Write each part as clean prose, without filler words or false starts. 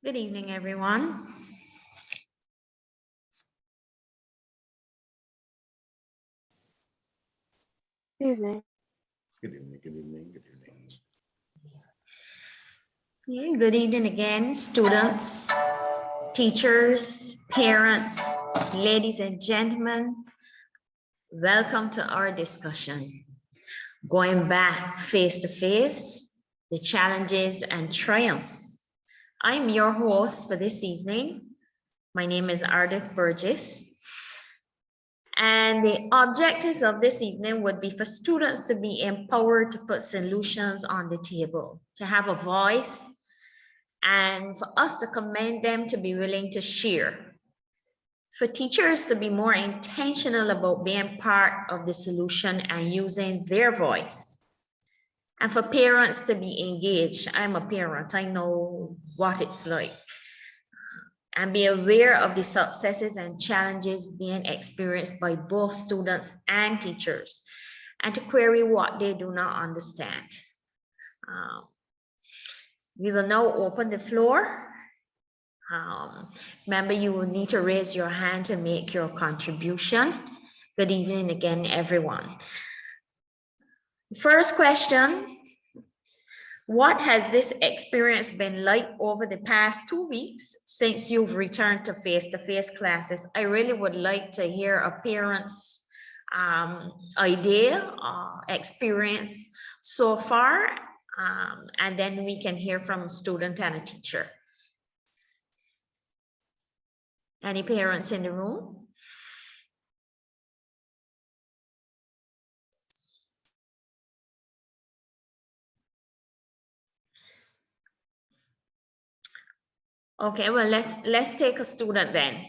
Good evening, everyone. Evening. Good evening, good evening, good evening. Good evening again, students, teachers, parents, ladies and gentlemen. Welcome to our discussion. Going back face to face, the challenges and triumphs. I'm your host for this evening. My name is Ardith Burgess. And the objectives of this evening would be for students to be empowered to put solutions on the table, to have a voice, and for us to commend them to be willing to share. For teachers to be more intentional about being part of the solution and using their voice. And for parents to be engaged. I'm a parent, I know what it's like. And be aware of the successes and challenges being experienced by both students and teachers, and to query what they do not understand. We will now open the floor. Remember, you will need to raise your hand to make your contribution. Good evening again, everyone. First question. What has this experience been like over the past 2 weeks since you've returned to face-to-face classes? I really would like to hear a parent's idea or experience so far, and then we can hear from a student and a teacher. Any parents in the room? Okay, well, let's take a student then.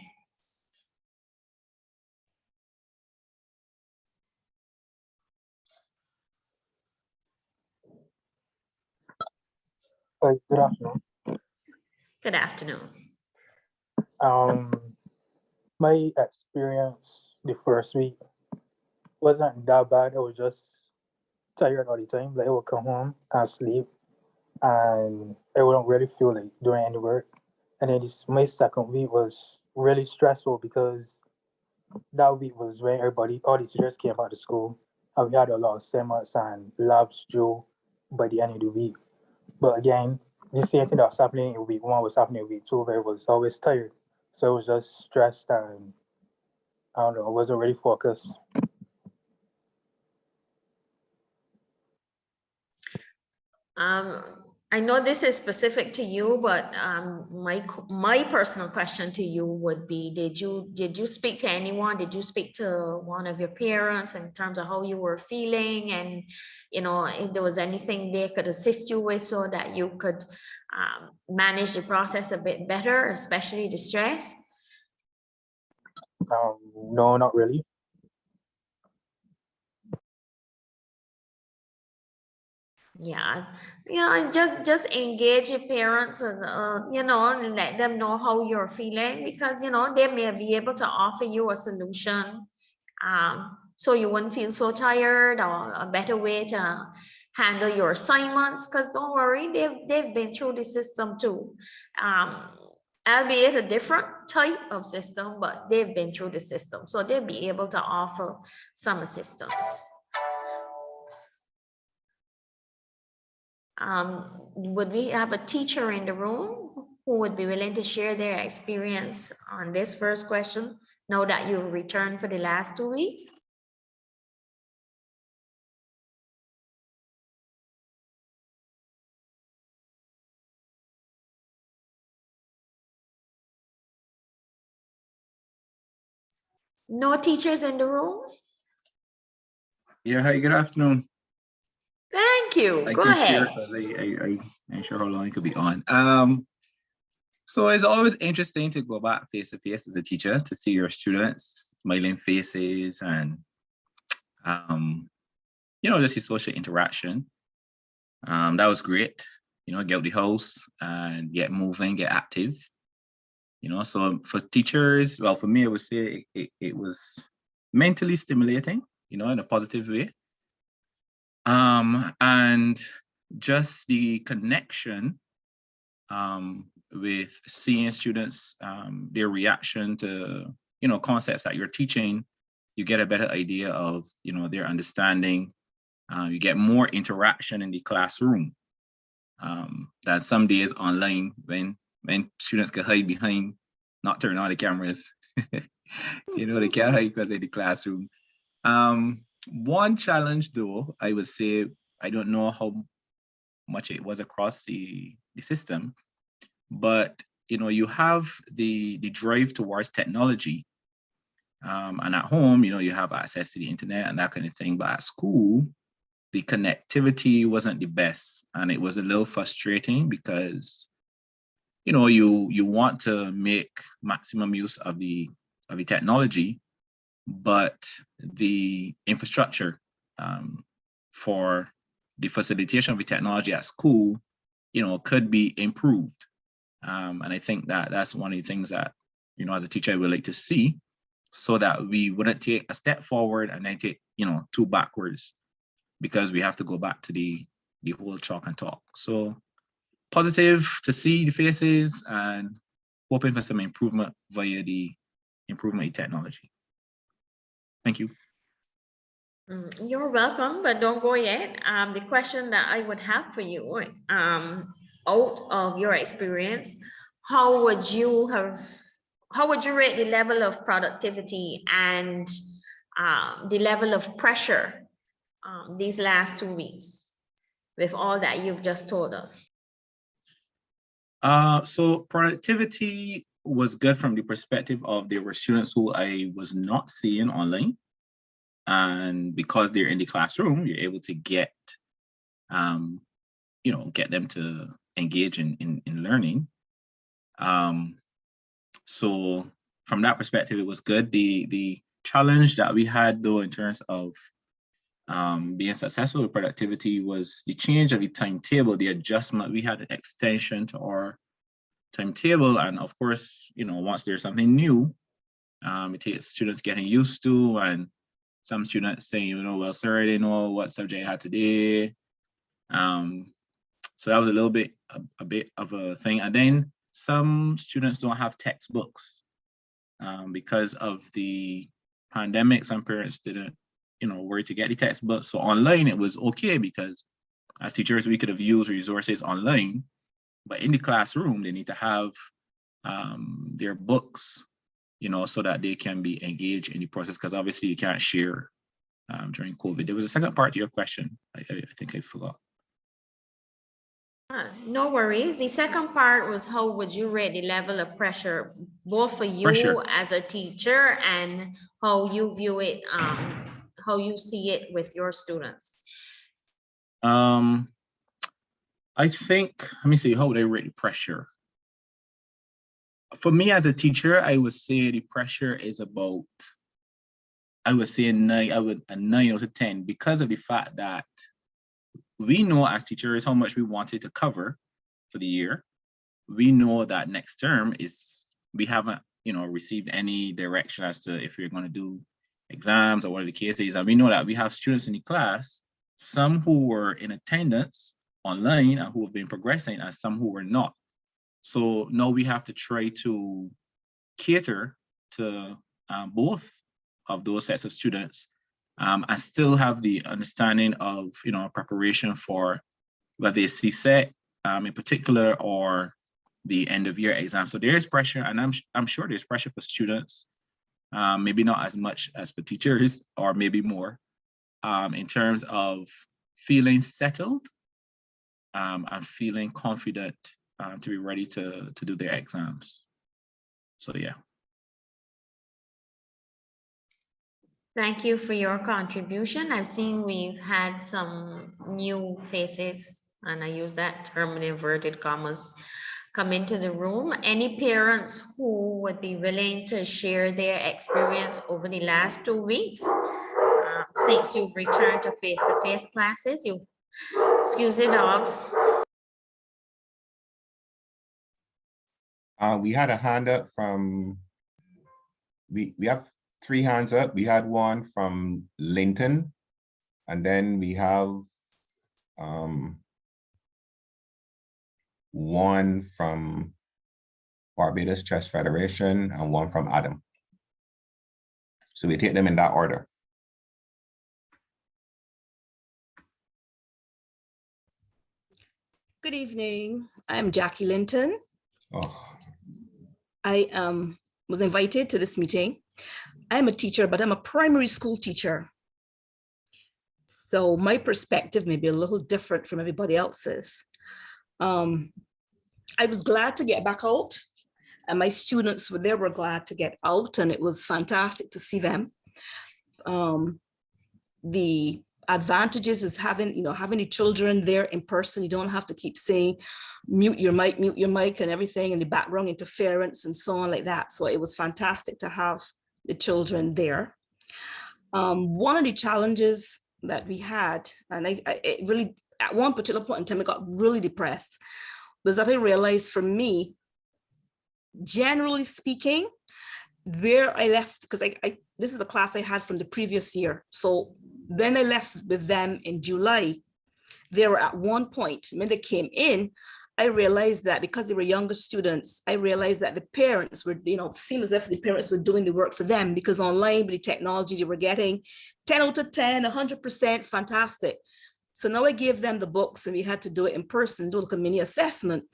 Good afternoon. Good afternoon. My experience the first week wasn't that bad. I was just tired all the time. Like I would come home and sleep, and I wouldn't really feel like doing any work. And then my second week was really stressful because that week was when all the teachers came back to school, and we had a lot of assignments and labs due by the end of the week. But again, the same thing that was happening in week one was happening in week two, where I was always tired. So I was just stressed and I don't know, I wasn't really focused. I know this is specific to you, but my personal question to you would be, did you speak to anyone? Did you speak to one of your parents in terms of how you were feeling, and if there was anything they could assist you with so that you could manage the process a bit better, especially the stress? No, not really. Yeah, just engage your parents and and let them know how you're feeling, because they may be able to offer you a solution, so you wouldn't feel so tired, or a better way to handle your assignments. Because don't worry, they've been through the system too, albeit a different type of system, but they've been through the system, so they'll be able to offer some assistance. Would we have a teacher in the room who would be willing to share their experience on this first question, now that you've returned for the last 2 weeks? No teachers in the room? Yeah, hi, good afternoon. Thank you. I Go can ahead. share because I ain't sure how long it could be on. So it's always interesting to go back face to face as a teacher to see your students, smiling faces, and just your social interaction. That was great. Get out of the house and get moving, get active. So for teachers, well, for me, I would say it was mentally stimulating, in a positive way. And just the connection with seeing students, their reaction to, concepts that you're teaching. You get a better idea of, their understanding. You get more interaction in the classroom than some days online when students can hide behind, not turn on the cameras. They can't hide because of the classroom. One challenge though, I would say, I don't know how much it was across the system, but you have the drive towards technology. And at home, you have access to the internet and that kind of thing, but at school, the connectivity wasn't the best. And it was a little frustrating because, you want to make maximum use of the technology, but the infrastructure for the facilitation of the technology at school, could be improved. And I think that that's one of the things that, as a teacher, I would like to see, so that we wouldn't take a step forward and then take, two backwards, because we have to go back to the whole chalk and talk. So positive to see the faces and hoping for some improvement via the improvement in technology. Thank you. You're welcome, but don't go yet. The question that I would have for you, out of your experience, how would you rate the level of productivity and the level of pressure these last 2 weeks with all that you've just told us? So productivity was good from the perspective of there were students who I was not seeing online. And because they're in the classroom, you're able to get, get them to engage in learning. So from that perspective, it was good. The challenge that we had though, in terms of being successful with productivity, was the change of the timetable, the adjustment. We had an extension to our timetable. And of course, once there's something new, it takes students getting used to, and some students saying, well, sir, I didn't know what subject I had today. So that was a bit of a thing. And then some students don't have textbooks because of the pandemic. Some parents didn't, where to get the textbooks. So online, it was okay, because as teachers, we could have used resources online, but in the classroom, they need to have their books, so that they can be engaged in the process, because obviously you can't share during COVID. There was a second part to your question. I think I forgot. No worries. The second part was, how would you rate the level of pressure, both for you as a teacher and how you view it, how you see it with your students? I think, let me see, how would I rate the pressure? For me as a teacher, I would say the pressure is about, I would say a 9 out of 10, because of the fact that we know as teachers how much we wanted to cover for the year. We know that next term we haven't, received any direction as to if we're going to do exams or whatever the case is. And we know that we have students in the class, some who were in attendance online and who have been progressing, and some who were not. So now we have to try to cater to both of those sets of students, and still have the understanding of, preparation for whether it's CSET in particular, or the end of year exam. So there is pressure, and I'm sure there's pressure for students, maybe not as much as for teachers, or maybe more, in terms of feeling settled and feeling confident to be ready to do their exams. So yeah. Thank you for your contribution. I've seen we've had some new faces, and I use that term in inverted commas, come into the room. Any parents who would be willing to share their experience over the last 2 weeks since you've returned to face-to-face classes? Excuse the dogs. We had a hand up from, we have 3 hands up. We had one from Linton, and then we have one from Barbados Chess Federation, and one from Adam. So we take them in that order. Good evening. I'm Jackie Linton. Oh, I was invited to this meeting. I'm a teacher, but I'm a primary school teacher. So my perspective may be a little different from everybody else's. I was glad to get back out, and my students were glad to get out, and it was fantastic to see them. The advantages is having the children there in person. You don't have to keep saying mute your mic and everything, and the background interference and so on like that. So it was fantastic to have the children there. One of the challenges that we had, and it really, at one particular point in time, I got really depressed, was that I realized for me, generally speaking, where I left, because this is the class I had from the previous year. So when I left with them in July, they were at one point, when they came in, I realized that because they were younger students, I realized that the parents were, it seemed as if the parents were doing the work for them, because online with the technology they were getting 10 out of 10, 100%, fantastic. So now I gave them the books and we had to do it in person, do like a mini assessment.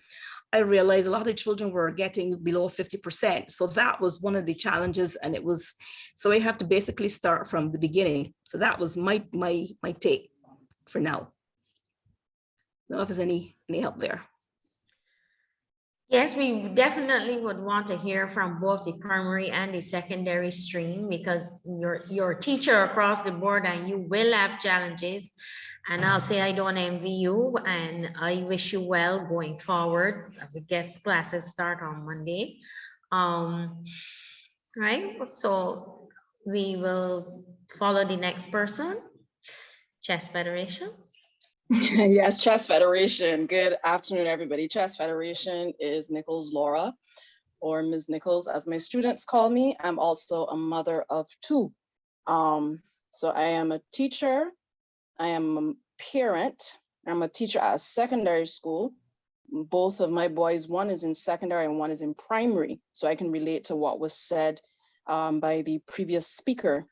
I realized a lot of the children were getting below 50%. So that was one of the challenges, and so I have to basically start from the beginning. So that was my take for now. I don't know if there's any help there. Yes, we definitely would want to hear from both the primary and the secondary stream, because you're a teacher across the board and you will have challenges. And I'll say I don't envy you, and I wish you well going forward. I guess classes start on Monday. Right, so we will follow the next person. Chess Federation. Yes, Chess Federation. Good afternoon, everybody. Chess Federation is Nichols Laura, or Ms. Nichols, as my students call me. I'm also a mother of two. So I am a teacher. I am a parent. I'm a teacher at a secondary school. Both of my boys, one is in secondary and one is in primary. So I can relate to what was said by the previous speaker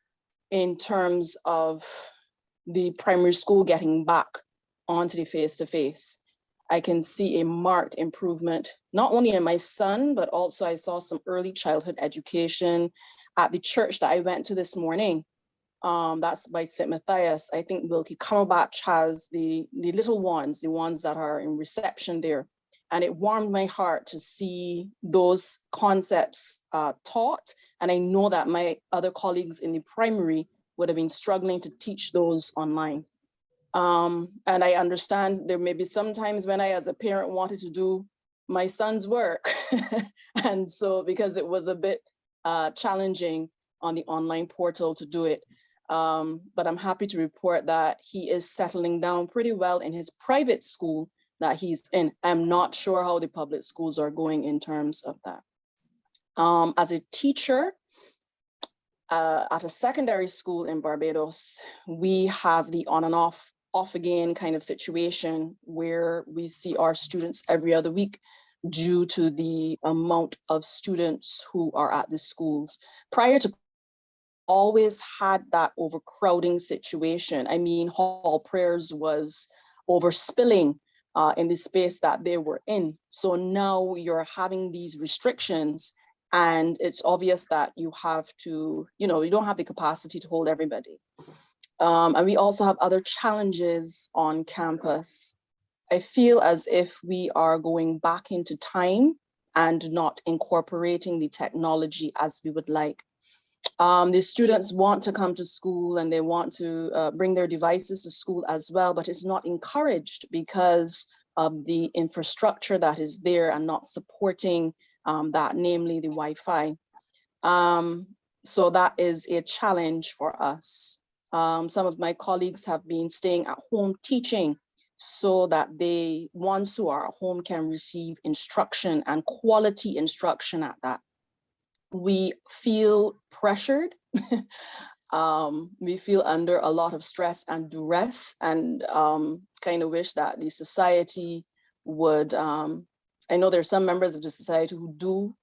in terms of the primary school getting back onto the face-to-face. I can see a marked improvement, not only in my son, but also I saw some early childhood education at the church that I went to this morning. That's by St. Matthias. I think Wilkie Cumberbatch has the little ones, the ones that are in reception there. And it warmed my heart to see those concepts taught. And I know that my other colleagues in the primary would have been struggling to teach those online. And I understand there may be some times when I, as a parent, wanted to do my son's work. And so because it was a bit challenging on the online portal to do it. But I'm happy to report that he is settling down pretty well in his private school that he's in. I'm not sure how the public schools are going in terms of that. As a teacher at a secondary school in Barbados, we have the on and off again kind of situation where we see our students every other week due to the amount of students who are at the schools. Prior to always had that overcrowding situation. I mean, hall prayers was overspilling in the space that they were in. So now you're having these restrictions, and it's obvious that you have to, you don't have the capacity to hold everybody. And we also have other challenges on campus. I feel as if we are going back into time and not incorporating the technology as we would like. The students want to come to school and they want to bring their devices to school as well, but it's not encouraged because of the infrastructure that is there and not supporting that, namely the Wi-Fi. So that is a challenge for us. Some of my colleagues have been staying at home teaching so that the ones who are at home can receive instruction and quality instruction at that. We feel pressured. We feel under a lot of stress and duress, and kind of wish that the society would, I know there are some members of the society who do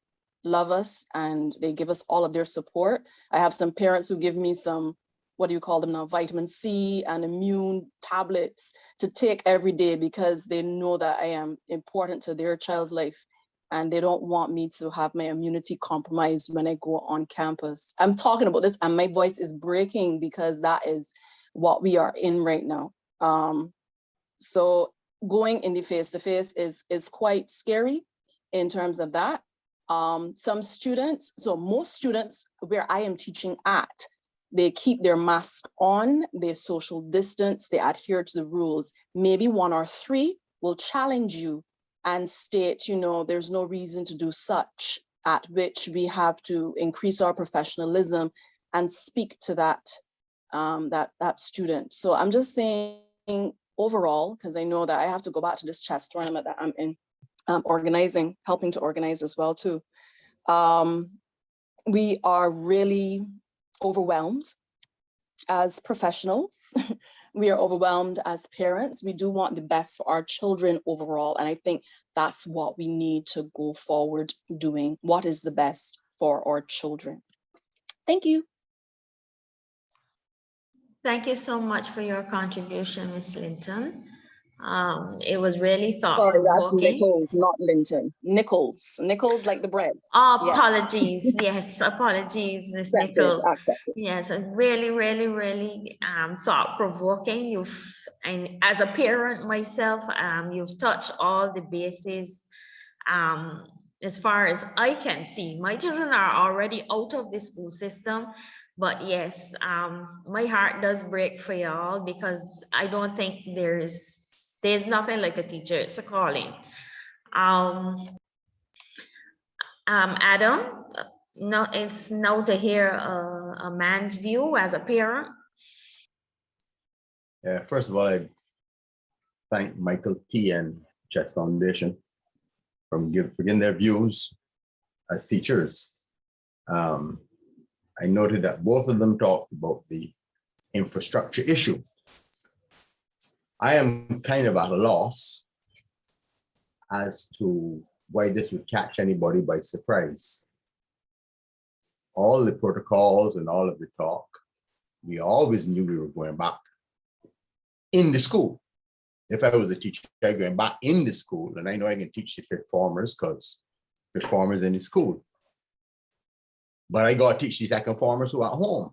love us and they give us all of their support. I have some parents who give me some, what do you call them now, vitamin C and immune tablets to take every day because they know that I am important to their child's life and they don't want me to have my immunity compromised when I go on campus. I'm talking about this and my voice is breaking because that is what we are in right now. So going in the face-to-face is quite scary in terms of that. Some students, so most students where I am teaching at, they keep their mask on, they social distance, they adhere to the rules. Maybe 1 or 3 will challenge you and state, you know, there's no reason to do such, at which we have to increase our professionalism and speak to that, that student. So I'm just saying overall, because I know that I have to go back to this chess tournament that I'm in, organizing, helping to organize as well too. We are really overwhelmed as professionals. We are overwhelmed as parents. We do want the best for our children overall. And I think that's what we need to go forward doing. What is the best for our children? Thank you. Thank you so much for your contribution, Ms. Linton. It was really Sorry, that's thought-provoking. Nichols, not Linton. Nichols, Nichols like the bread. Yes. Apologies, yes, apologies, Ms. Accepted, Nichols. accepted. Yes, really thought-provoking. And as a parent myself, you've touched all the bases. As far as I can see, my children are already out of the school system, but yes, my heart does break for y'all because I don't think there's nothing like a teacher. It's a calling. Adam, no, it's now to hear a man's view as a parent. Yeah, first of all, I thank Michael T. and Chess Foundation for giving their views as teachers. I noted that both of them talked about the infrastructure issue. I am kind of at a loss as to why this would catch anybody by surprise. All the protocols and all of the talk, we always knew we were going back in the school. If I was a teacher going back in the school, and I know I can teach the fifth formers because fifth formers in the school, but I got to teach the second formers who are at home.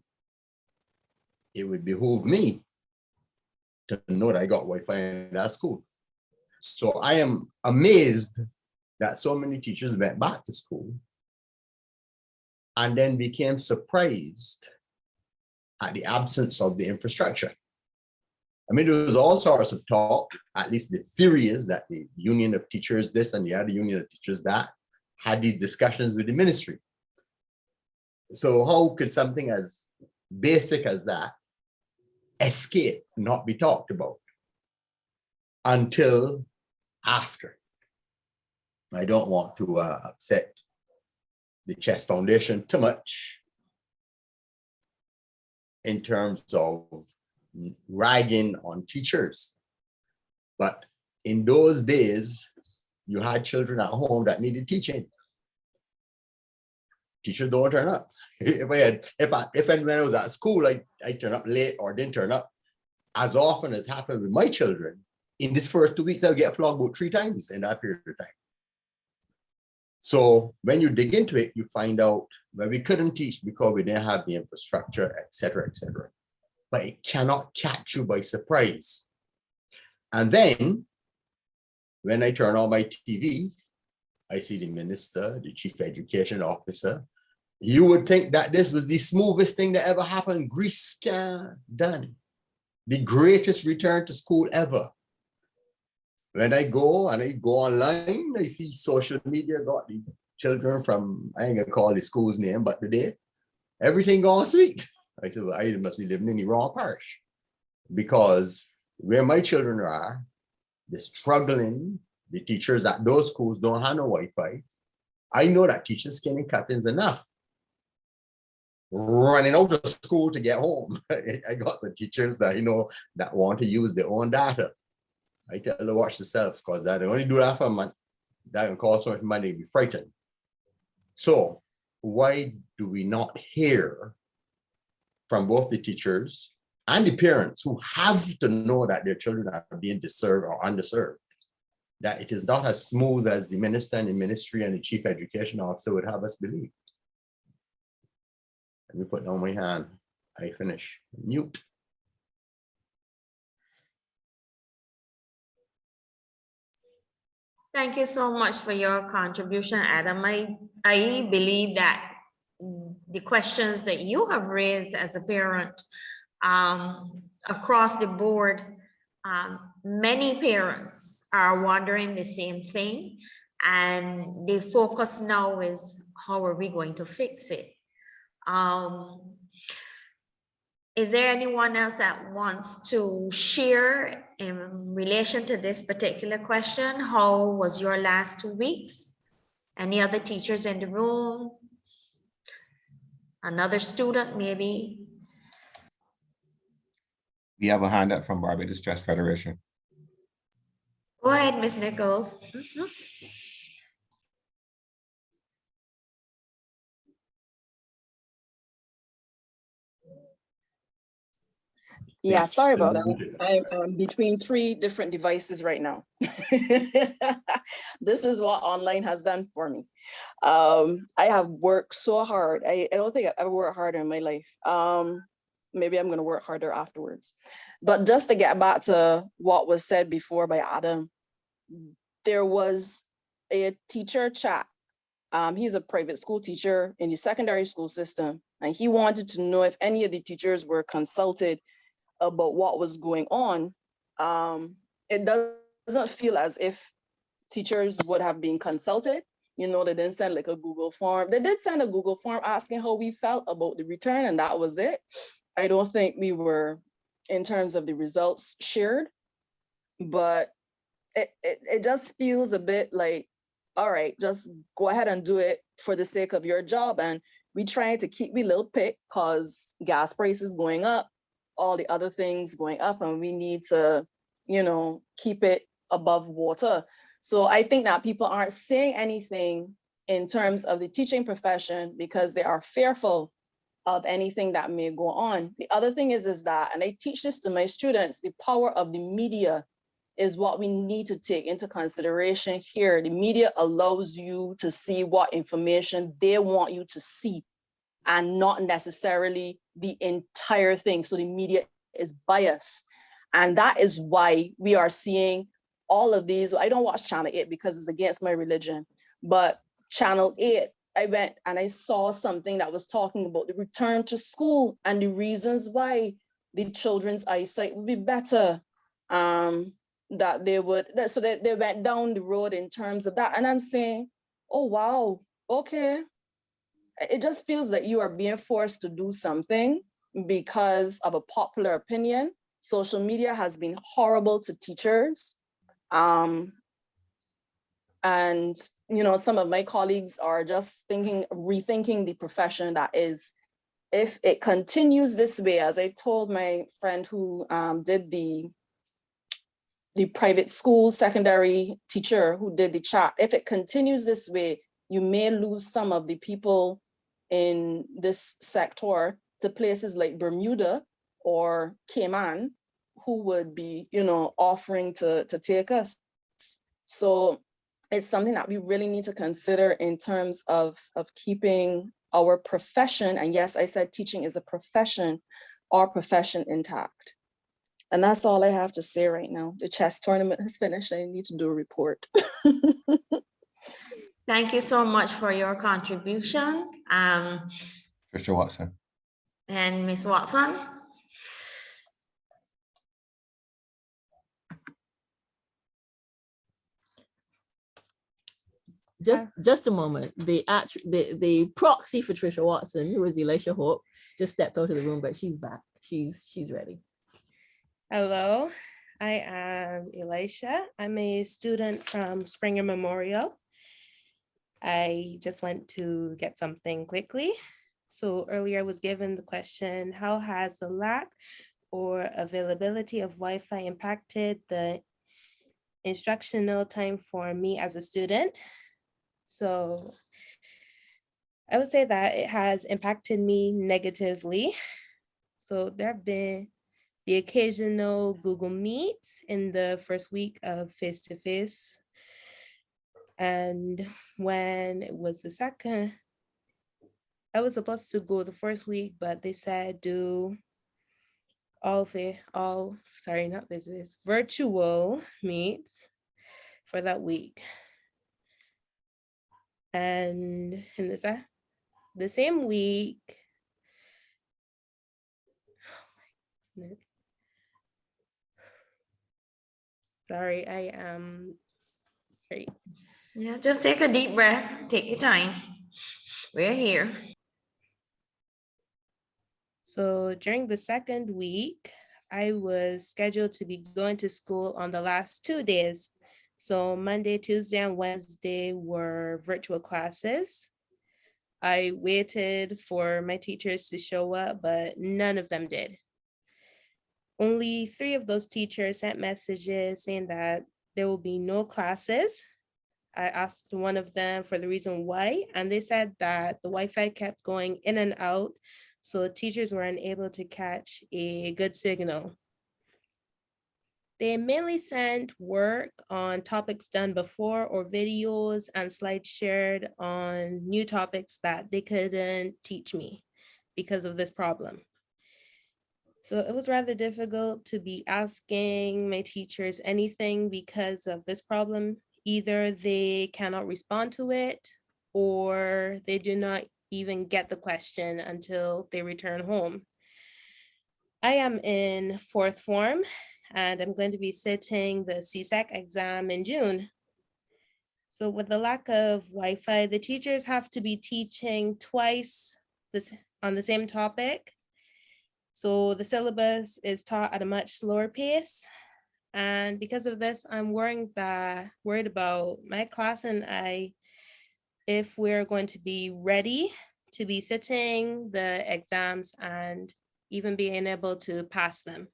It would behoove me to know that I got Wi-Fi in that school. So I am amazed that so many teachers went back to school and then became surprised at the absence of the infrastructure. I mean, there was all sorts of talk, at least the theory is that the union of teachers this and the other union of teachers that had these discussions with the ministry. So how could something as basic as that escape, not be talked about until after? I don't want to upset the Chess Foundation too much in terms of ragging on teachers. But in those days, you had children at home that needed teaching. Teachers don't turn up. If and when I was at school, I turn up late or didn't turn up. As often as happened with my children, in this first 2 weeks, I'll get flogged about 3 times in that period of time. So when you dig into it, you find out where we couldn't teach because we didn't have the infrastructure, et cetera, et cetera. But it cannot catch you by surprise. And then when I turn on my TV, I see the minister, the chief education officer. You would think that this was the smoothest thing that ever happened. Greece done. The greatest return to school ever. When I go online, I see social media got the children from, I ain't gonna call the school's name, but today, everything gone sweet. I said, well, I must be living in the wrong parish because where my children are, they're struggling. The teachers at those schools don't have no Wi-Fi. I know that teachers skinning cuttings enough. Running out of school to get home. I got some teachers that that want to use their own data. I tell them watch yourself because they only do that for a month. That can cost so much money and be frightened. So why do we not hear from both the teachers and the parents who have to know that their children are being deserved or underserved, that it is not as smooth as the minister and the ministry and the chief education officer would have us believe? Let me put down my hand. I finish. Mute. Thank you so much for your contribution, Adam. I believe that the questions that you have raised as a parent across the board, many parents are wondering the same thing, and the focus now is how are we going to fix it? Is there anyone else that wants to share in relation to this particular question? How was your last 2 weeks? Any other teachers in the room? Another student, maybe? We have a hand up from Barbados Chess Federation. Go ahead, Ms. Nichols. Yeah, sorry about that. I'm between 3 different devices right now. This is what online has done for me. I have worked so hard. I don't think I've ever worked harder in my life. Maybe I'm going to work harder afterwards. But just to get back to what was said before by Adam, there was a teacher chat. He's a private school teacher in the secondary school system, and he wanted to know if any of the teachers were consulted about what was going on. It doesn't feel as if teachers would have been consulted. You know, they didn't send like a Google form. They did send a Google form asking how we felt about the return, and that was it. I don't think we were, in terms of the results, shared, but it just feels a bit like, all right, just go ahead and do it for the sake of your job. And we trying to keep we little pick because gas prices going up, all the other things going up, and we need to, you know, keep it above water. So I think that people aren't saying anything in terms of the teaching profession because they are fearful of anything that may go on. The other thing is that, and I teach this to my students, the power of the media is what we need to take into consideration here. The media allows you to see what information they want you to see and not necessarily the entire thing. So the media is biased. And that is why we are seeing all of these. I don't watch Channel 8 because it's against my religion, but Channel 8, I went and I saw something that was talking about the return to school and the reasons why the children's eyesight would be better. That they would, so they went down the road in terms of that. And I'm saying, oh, wow, okay. It just feels like you are being forced to do something because of a popular opinion. Social media has been horrible to teachers. And, you know, some of my colleagues are just rethinking the profession that is. If it continues this way, as I told my friend who did the private school secondary teacher who did the chat, if it continues this way, you may lose some of the people in this sector to places like Bermuda or Cayman, who would be, you know, offering to take us. So it's something that we really need to consider in terms of keeping our profession, and yes, I said teaching is a profession, our profession intact. And that's all I have to say right now. The chess tournament has finished. I need to do a report. Thank you so much for your contribution. Trisha Watson. And Ms. Watson. Just a moment. The proxy for Trisha Watson, who is Elisha Hope, just stepped out of the room, but she's back. She's ready. Hello, I am Elisha. I'm a student from Springer Memorial. I just went to get something quickly. So earlier I was given the question, how has the lack or availability of Wi-Fi impacted the instructional time for me as a student? So I would say that it has impacted me negatively. So there have been the occasional Google Meets in the first week of face-to-face. And when it was the second, I was supposed to go the first week, but they said do not visits, virtual meets for that week. And in the same week, sorry, I am great. Yeah, just take a deep breath. Take your time. We're here. So during the second week, I was scheduled to be going to school on the last 2 days. So Monday, Tuesday, and Wednesday were virtual classes. I waited for my teachers to show up, but none of them did. Only 3 of those teachers sent messages saying that there will be no classes. I asked one of them for the reason why, and they said that the Wi-Fi kept going in and out, so teachers were unable to catch a good signal. They mainly sent work on topics done before or videos and slides shared on new topics that they couldn't teach me because of this problem. So it was rather difficult to be asking my teachers anything because of this problem. Either they cannot respond to it or they do not even get the question until they return home. I am in 4th form and I'm going to be sitting the CSEC exam in June. So with the lack of Wi-Fi, the teachers have to be teaching twice on the same topic. So the syllabus is taught at a much slower pace. And because of this, I'm worried about my class and I, if we're going to be ready to be sitting the exams and even being able to pass them.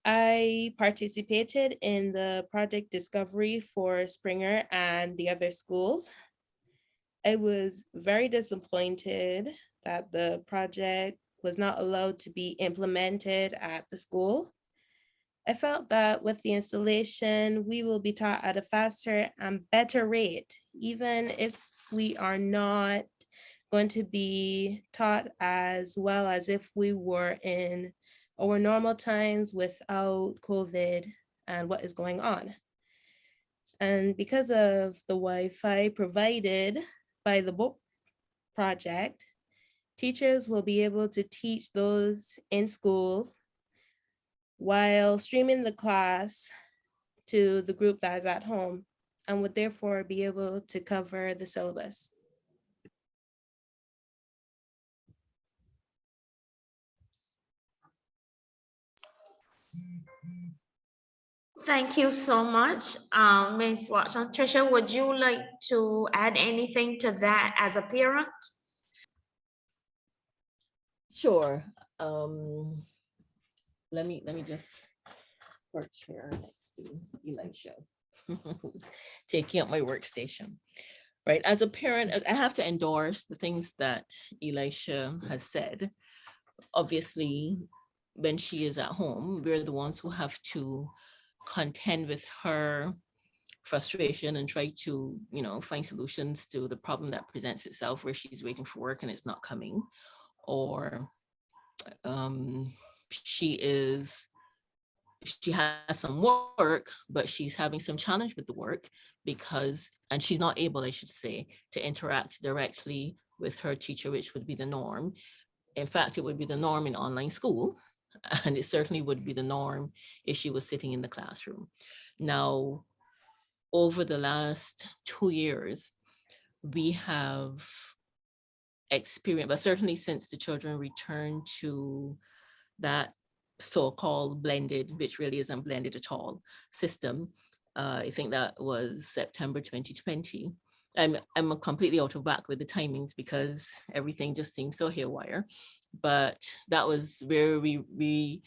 I participated in the project discovery for Springer and the other schools. I was very disappointed that the project was not allowed to be implemented at the school. I felt that with the installation, we will be taught at a faster and better rate, even if we are not going to be taught as well as if we were in our normal times without COVID and what is going on. And because of the Wi-Fi provided by the book project, teachers will be able to teach those in schools while streaming the class to the group that is at home and would therefore be able to cover the syllabus. Thank you so much, Ms. Watson. Tricia, would you like to add anything to that as a parent? Sure. Let me just work here next to Elisha, who's taking up my workstation. Right. As a parent, I have to endorse the things that Elisha has said. Obviously, when she is at home, we're the ones who have to contend with her frustration and try to, find solutions to the problem that presents itself where she's waiting for work and it's not coming, or she has some work, but she's having some challenge with the work and she's not able, I should say, to interact directly with her teacher, which would be the norm. In fact, it would be the norm in online school, and it certainly would be the norm if she was sitting in the classroom. Now, over the last 2 years, we have experienced, but certainly since the children returned to that so-called blended, which really isn't blended at all, system, I think that was September 2020. I'm completely out of whack with the timings because everything just seems so haywire. But that was where we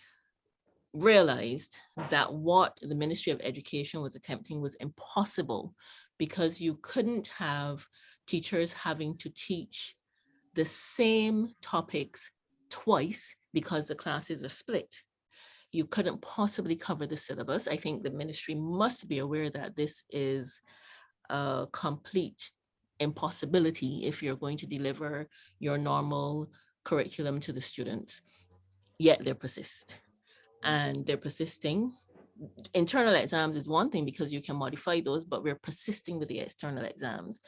realized that what the Ministry of Education was attempting was impossible, because you couldn't have teachers having to teach the same topics twice because the classes are split. You couldn't possibly cover the syllabus. I think the ministry must be aware that this is a complete impossibility if you're going to deliver your normal curriculum to the students, yet they persist. And they're persisting. Internal exams is one thing because you can modify those, but we're persisting with the external exams.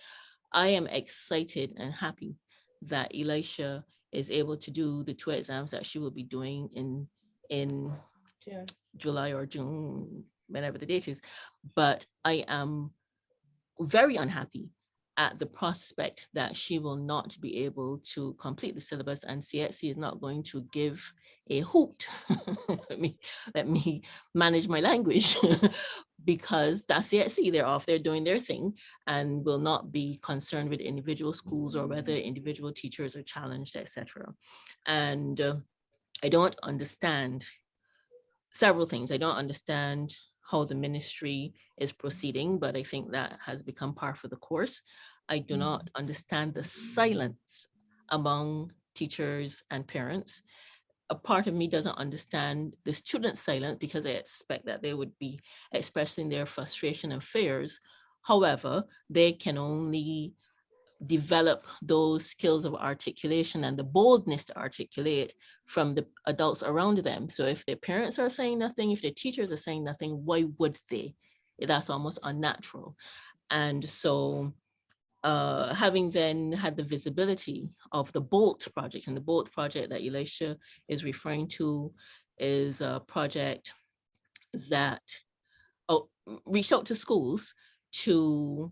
I am excited and happy that Elisha is able to do the 2 exams that she will be doing in July or June, whenever the date is. But I am very unhappy at the prospect that she will not be able to complete the syllabus, and CXC is not going to give a hoot. let me manage my language because that's CXC. They're off there doing their thing and will not be concerned with individual schools or whether individual teachers are challenged, etc. And I don't understand several things. I don't understand how the ministry is proceeding, but I think that has become par for the course. I do not understand the silence among teachers and parents. A part of me doesn't understand the student silence because I expect that they would be expressing their frustration and fears. However, they can only develop those skills of articulation and the boldness to articulate from the adults around them. So if their parents are saying nothing, if their teachers are saying nothing, why would they? That's almost unnatural. And so having then had the visibility of the BOLT project, and the BOLT project that Elisha is referring to is a project that reached out to schools to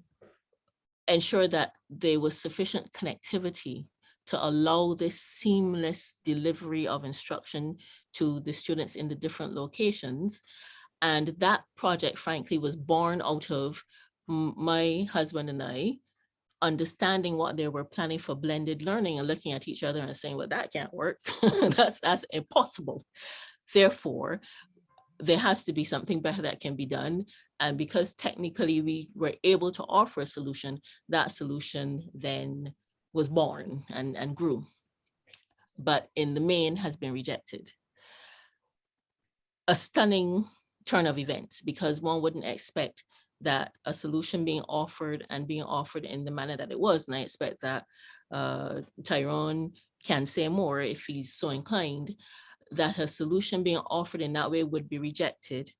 ensure that there was sufficient connectivity to allow this seamless delivery of instruction to the students in the different locations. And that project, frankly, was born out of my husband and I understanding what they were planning for blended learning and looking at each other and saying, well, that can't work. that's impossible. Therefore, there has to be something better that can be done. And because technically we were able to offer a solution, that solution then was born and grew, but in the main has been rejected. A stunning turn of events, because one wouldn't expect that a solution being offered in the manner that it was. And I expect that Tyrone can say more if he's so inclined, that a solution being offered in that way would be rejected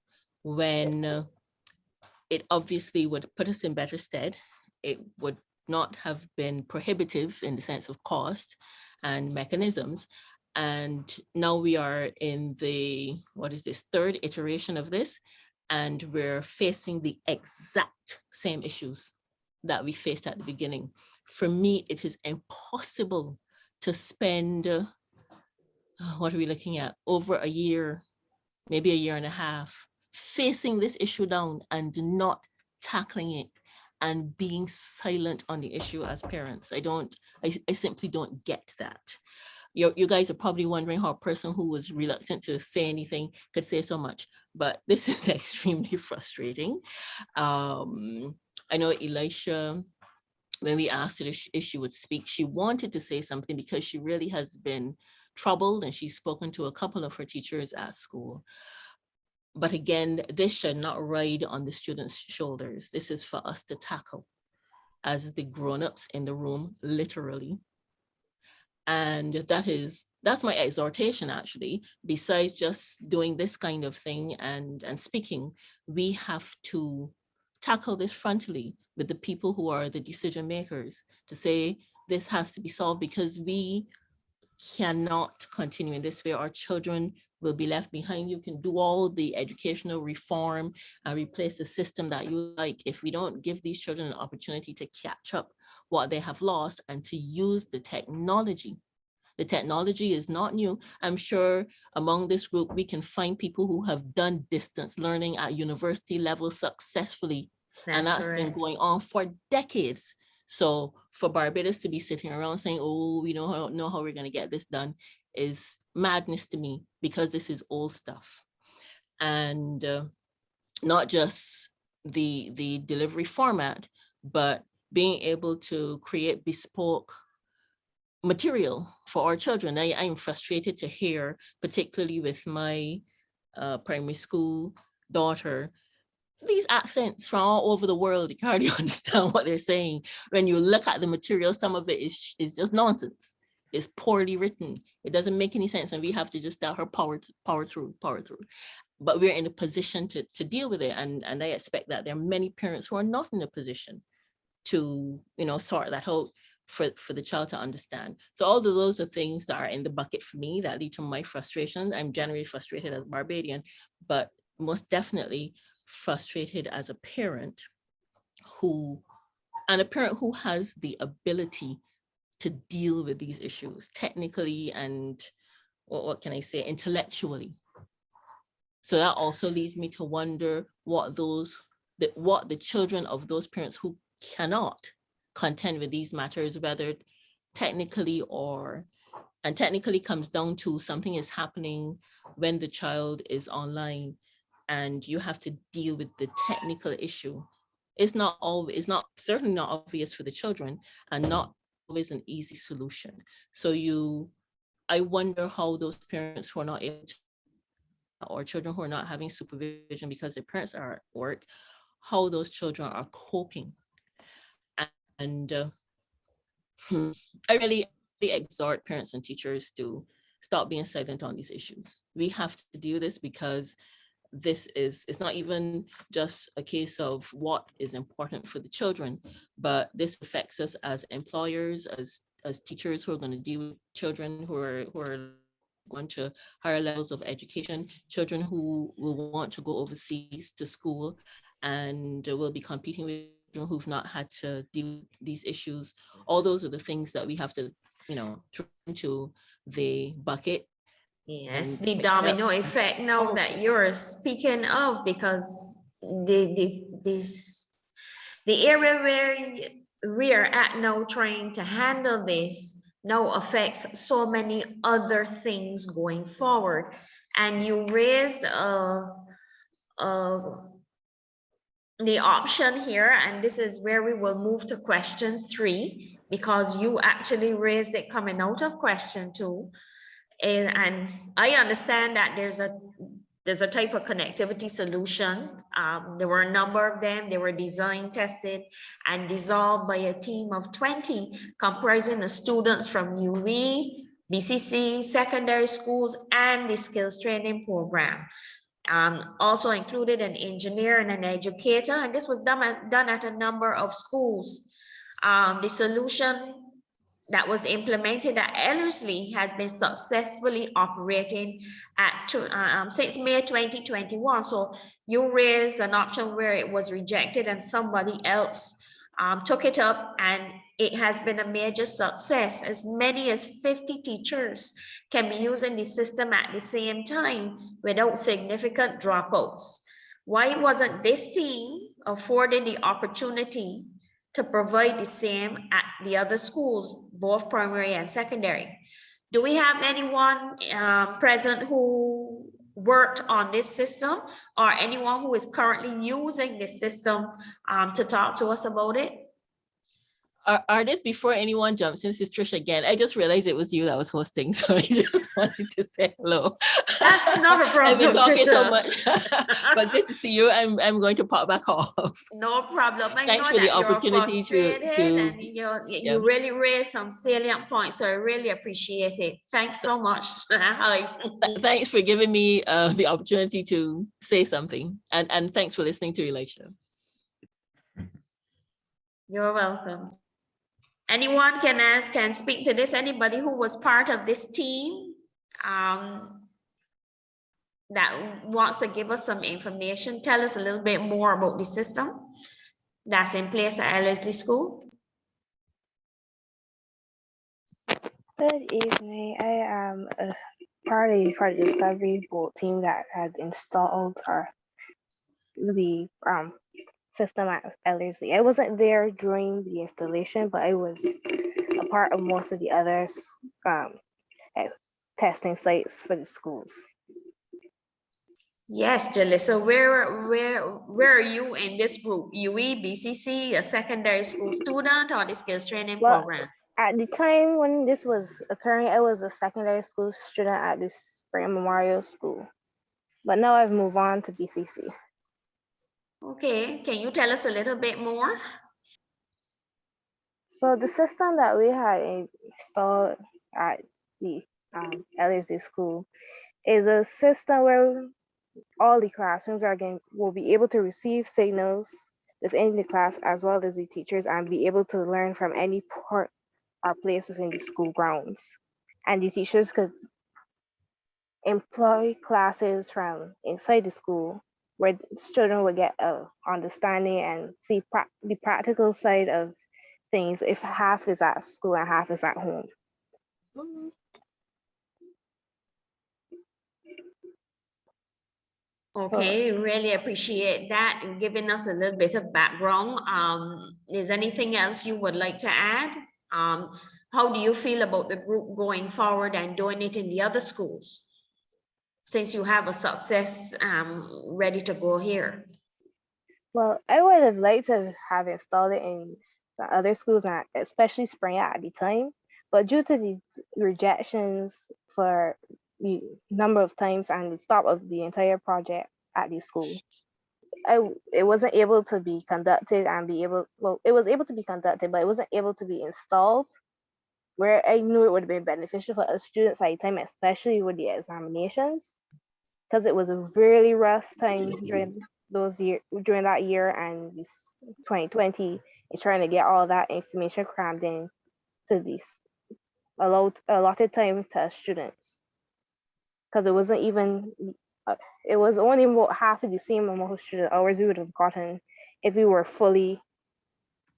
when it obviously would put us in better stead. It would not have been prohibitive in the sense of cost and mechanisms. And now we are in the, what is this, 3rd iteration of this, and we're facing the exact same issues that we faced at the beginning. For me, it is impossible to spend, what are we looking at, over a year, maybe a year and a half, facing this issue down and not tackling it and being silent on the issue as parents. I simply don't get that. You guys are probably wondering how a person who was reluctant to say anything could say so much, but this is extremely frustrating. I know Elisha, when we asked her if she would speak, she wanted to say something because she really has been troubled, and she's spoken to a couple of her teachers at school. But again, this should not ride on the students' shoulders. This is for us to tackle as the grown-ups in the room, literally. And that's my exhortation, actually. Besides just doing this kind of thing and speaking, we have to tackle this frontally with the people who are the decision makers to say this has to be solved, because we cannot continue in this way. Our children will be left behind. You can do all the educational reform and replace the system that you like. If we don't give these children an opportunity to catch up what they have lost and to use the technology is not new. I'm sure among this group, we can find people who have done distance learning at university level successfully. And that's been going on for decades. So for Barbados to be sitting around saying, oh, we don't know how we're going to get this done is madness to me, because this is old stuff. And not just the delivery format, but being able to create bespoke material for our children. I'm frustrated to hear, particularly with my primary school daughter, these accents from all over the world. You hardly understand what they're saying. When you look at the material, some of it is just nonsense. It's poorly written. It doesn't make any sense. And we have to just tell her power through. But we're in a position to deal with it. And I expect that there are many parents who are not in a position to, sort that out for the child to understand. So all of those are things that are in the bucket for me that lead to my frustrations. I'm generally frustrated as a Barbadian, but most definitely frustrated as a parent who has the ability to deal with these issues technically and what can I say, intellectually. So that also leads me to wonder what the children of those parents who cannot contend with these matters, whether technically and technically comes down to something is happening when the child is online and you have to deal with the technical issue. It's certainly not obvious for the children and not always an easy solution. So I wonder how those parents who are not able to, or children who are not having supervision because their parents are at work, how those children are coping. And I really exhort parents and teachers to stop being silent on these issues. We have to do this because it's not even just a case of what is important for the children, but this affects us as employers, as teachers who are going to deal with children who are going to higher levels of education, children who will want to go overseas to school and will be competing with children who've not had to deal with these issues. All those are the things that we have to, throw into the bucket. Yes, the domino effect now that you're speaking of, because the area where we are at now trying to handle this now affects so many other things going forward. And you raised the option here, and this is where we will move to question 3, because you actually raised it coming out of question 2. And I understand that there's a type of connectivity solution. There were a number of them. They were designed, tested, and dissolved by a team of 20, comprising the students from UWE, BCC, secondary schools, and the skills training program. Also included an engineer and an educator, and this was done at a number of schools. The solution that was implemented at Ellerslie has been successfully operating since May 2021. So you raised an option where it was rejected and somebody else took it up, and it has been a major success. As many as 50 teachers can be using the system at the same time without significant dropouts. Why wasn't this team afforded the opportunity to provide the same at the other schools, both primary and secondary? Do we have anyone present who worked on this system, or anyone who is currently using this system to talk to us about it? Ardith, before anyone jumps in, this is Trish again. I just realized it was you that was hosting, so I just wanted to say hello. That's not a problem, I've been talking Trisha. so much, but good to see you. I'm going to pop back off. No problem. I Thanks know for the that you're opportunity frustrated and yeah. you really raised some salient points, so I really appreciate it. Thanks so much. Hi. Thanks for giving me the opportunity to say something, and thanks for listening to Elisha. You're welcome. Anyone can speak to this? Anybody who was part of this team that wants to give us some information, tell us a little bit more about the system that's in place at Ellerslie School? Good evening. I am a part of the Discovery Board team that had installed the system at Ellerslie. I wasn't there during the installation, but I was a part of most of the other testing sites for the schools. Yes, Jalissa, where are you in this group? UE, BCC, a secondary school student, or the skills training Well, program? at the time when this was occurring, I was a secondary school student at this Spring Memorial School. But now I've moved on to BCC. Okay, can you tell us a little bit more? So the system that we had installed at the LSD school is a system where all the classrooms will be able to receive signals within the class as well as the teachers and be able to learn from any part or place within the school grounds. And the teachers could employ classes from inside the school where children would get a understanding and see the practical side of things if half is at school and half is at home. Okay, really appreciate that and giving us a little bit of background. Is anything else you would like to add? How do you feel about the group going forward and doing it in the other schools? Since you have a success ready to go here. Well, I would have liked to have installed it in the other schools, and especially Spring at the time. But due to the rejections for the number of times and the stop of the entire project at the school, it wasn't able to be conducted and it was able to be conducted, but it wasn't able to be installed where I knew it would have been beneficial for us students at the time, especially with the examinations, because it was a really rough time during that year and this 2020 is trying to get all that information crammed in to this allotted time to us students, because it wasn't even it was only about half of the same amount of student hours we would have gotten if we were fully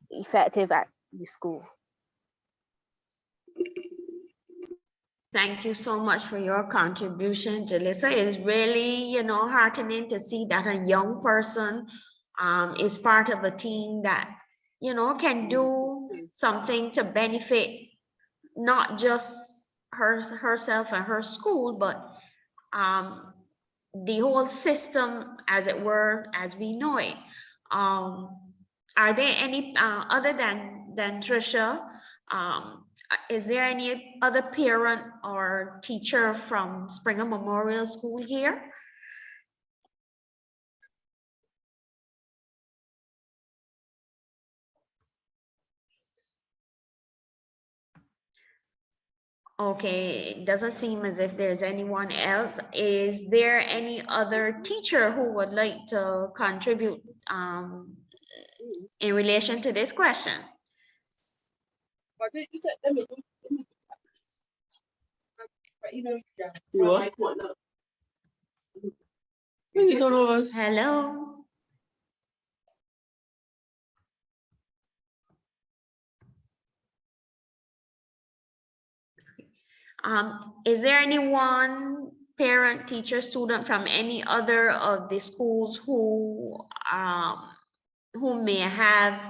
effective at the school. Thank you so much for your contribution, Jalissa. It's really, heartening to see that a young person is part of a team that, can do something to benefit not just herself and her school, but the whole system, as it were, as we know it. Are there any other than Trisha? Is there any other parent or teacher from Springer Memorial School here? Okay, it doesn't seem as if there's anyone else. Is there any other teacher who would like to contribute in relation to this question? Hello. Is there anyone, parent, teacher, student from any other of the schools who may have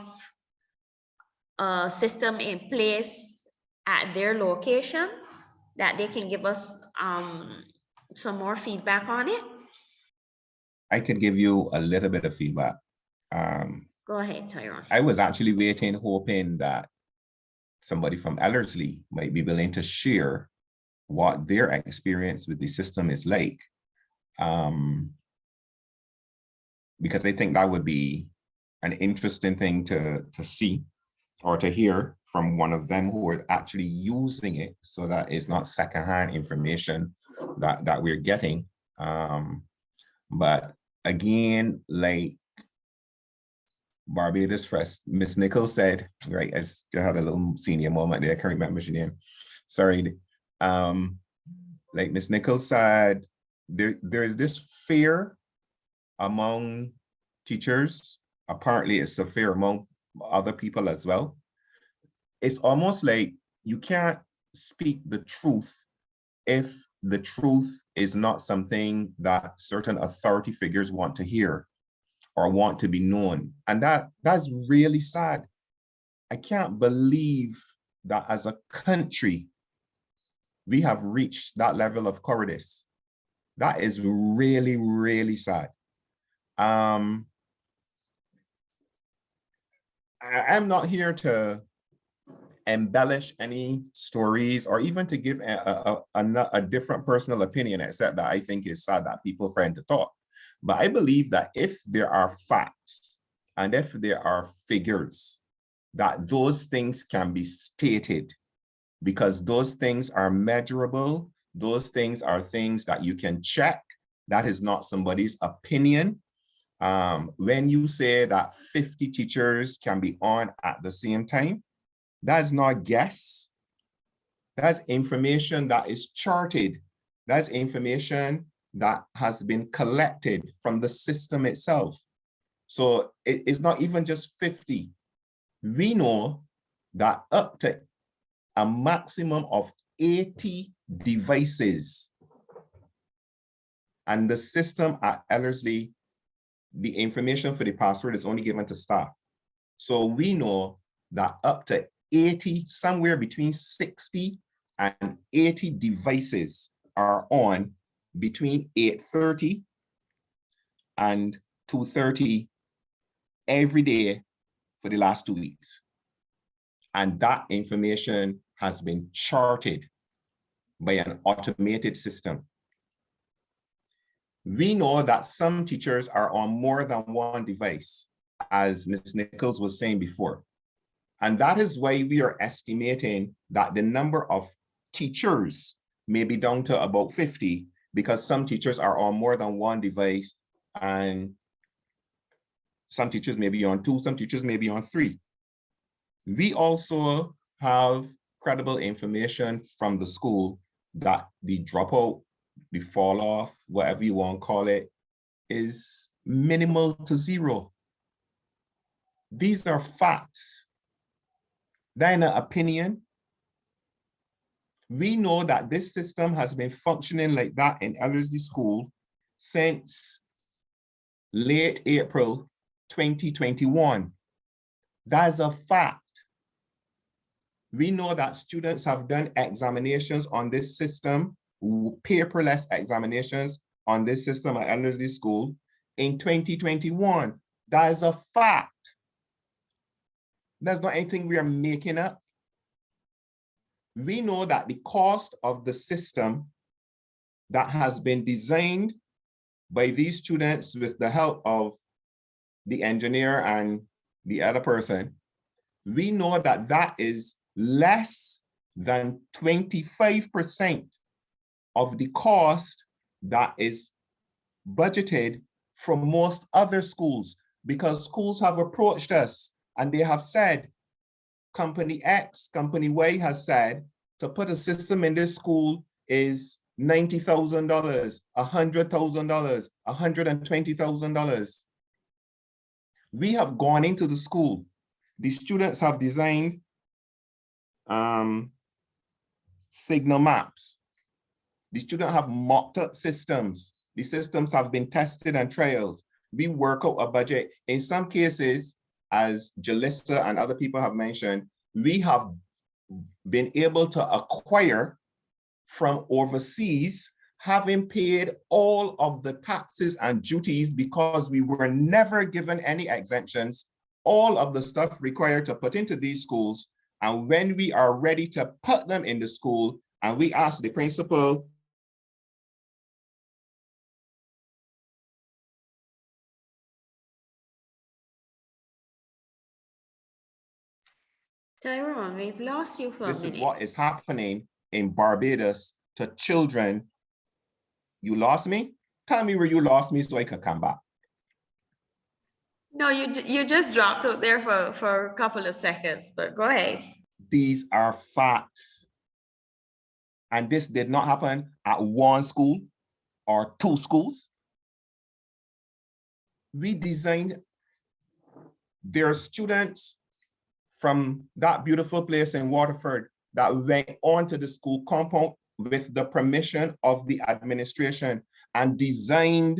a system in place at their location that they can give us some more feedback on it? I could give you a little bit of feedback. Go ahead, Tyrone. I was actually waiting, hoping that somebody from Ellerslie might be willing to share what their experience with the system is like. Because I think that would be an interesting thing to see or to hear from one of them who are actually using it, so that it's not secondhand information that we're getting. But again, like Barbados First, Miss Nichols said, right, as I had a little senior moment there, I can't remember her name. Sorry. Like Miss Nichols said, there is this fear among teachers. Apparently it's a fear among other people as well. It's almost like you can't speak the truth if the truth is not something that certain authority figures want to hear or want to be known. And that's really sad. I can't believe that as a country, we have reached that level of cowardice. That is really, really sad. I'm not here to embellish any stories or even to give a different personal opinion, except that I think it's sad that people friend to talk. But I believe that if there are facts and if there are figures, that those things can be stated, because those things are measurable. Those things are things that you can check. That is not somebody's opinion. When you say that 50 teachers can be on at the same time, that's not guess. That's information that is charted. That's information that has been collected from the system itself. So it's not even just 50. We know that up to a maximum of 80 devices. And the system at Ellerslie, the information for the password is only given to staff. So we know that up to 80, somewhere between 60 and 80 devices are on between 8:30 and 2:30 every day for the last 2 weeks. And that information has been charted by an automated system. We know that some teachers are on more than one device, as Ms. Nichols was saying before. And that is why we are estimating that the number of teachers may be down to about 50, because some teachers are on more than one device, and some teachers may be on 2, some teachers may be on 3. We also have credible information from the school that the dropout, the fall off, whatever you want to call it, is minimal to 0. These are facts. They're an opinion. We know that this system has been functioning like that in Ellerslie School since late April 2021. That's a fact. We know that students have done examinations on this system, paperless examinations on this system at Ellerslie School in 2021. That is a fact. That's not anything we are making up. We know that the cost of the system that has been designed by these students with the help of the engineer and the other person, we know that that is less than 25% of the cost that is budgeted from most other schools, because schools have approached us and they have said, Company X, Company Y has said, to put a system in this school is $90,000, $100,000, $120,000. We have gone into the school. The students have designed signal maps. The students have mocked up systems. The systems have been tested and trialed. We work out a budget. In some cases, as Jalissa and other people have mentioned, we have been able to acquire from overseas, having paid all of the taxes and duties because we were never given any exemptions, all of the stuff required to put into these schools. And when we are ready to put them in the school and we ask the principal, Tyrone, we've lost you for a this minute. is what is happening in Barbados to children. You lost me? Tell me where you lost me so I can come back. No, you just dropped out there for a couple of seconds, but go ahead. These are facts. And this did not happen at one school or 2 schools. We designed their students from that beautiful place in Waterford that went onto the school compound with the permission of the administration and designed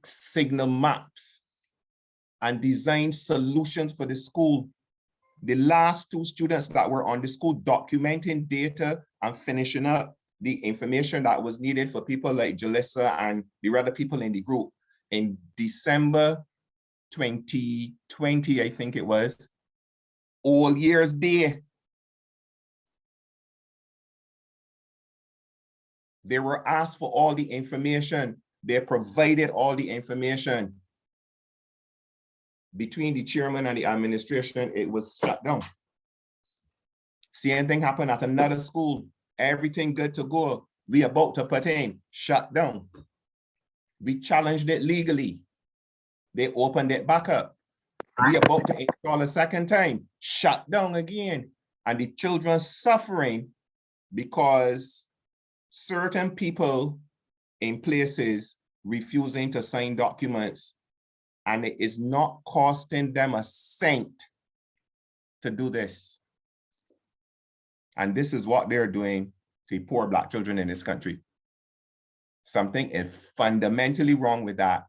signal maps and designed solutions for the school. The last 2 students that were on the school documenting data and finishing up the information that was needed for people like Jalissa and the other people in the group in December 2020, I think it was, All Year's Day. They were asked for all the information. They provided all the information. Between the chairman and the administration, it was shut down. Same thing happened at another school. Everything good to go. We about to put in, shut down. We challenged it legally. They opened it back up. We about to install a second time, shut down again. And the children suffering because certain people in places refusing to sign documents, and it is not costing them a cent to do this. And this is what they're doing to poor Black children in this country. Something is fundamentally wrong with that.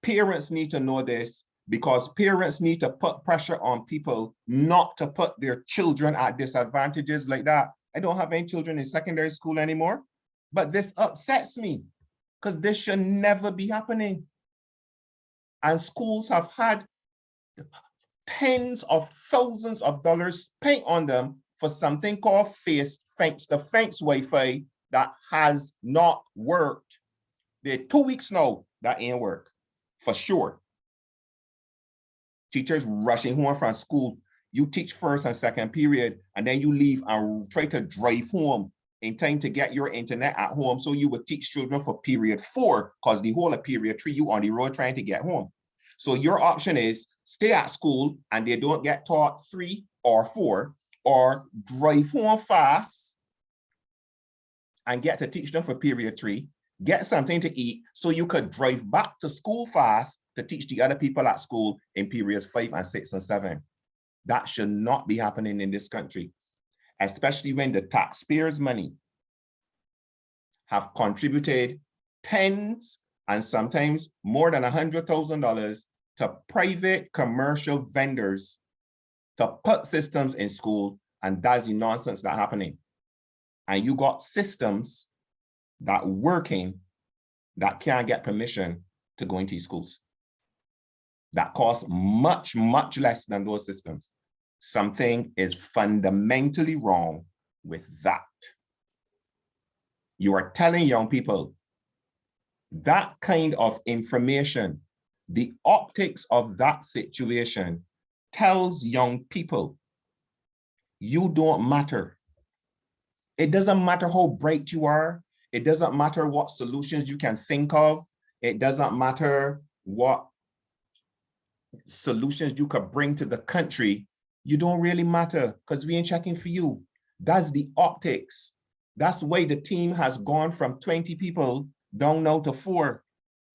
Parents need to know this, because parents need to put pressure on people not to put their children at disadvantages like that. I don't have any children in secondary school anymore, but this upsets me because this should never be happening. And schools have had tens of thousands of dollars spent on them for something called the fence Wi-Fi that has not worked. They're 2 weeks now that ain't work, for sure. Teachers rushing home from school. You teach first and second period, and then you leave and try to drive home in time to get your internet at home, so you would teach children for period 4, because the whole of period 3, you on the road trying to get home. So your option is stay at school and they don't get taught 3 or 4, or drive home fast and get to teach them for period 3, get something to eat so you could drive back to school fast to teach the other people at school in periods 5 and 6 and 7. That should not be happening in this country, especially when the taxpayers' money have contributed tens and sometimes more than $100,000 to private commercial vendors to put systems in school, and that's the nonsense that's happening. And you got systems that working that can't get permission to go into schools. That costs much, much less than those systems. Something is fundamentally wrong with that. You are telling young people that kind of information, the optics of that situation tells young people, you don't matter. It doesn't matter how bright you are. It doesn't matter what solutions you can think of. It doesn't matter what solutions you could bring to the country. You don't really matter because we ain't checking for you. That's the optics. That's why the team has gone from 20 people down now to 4,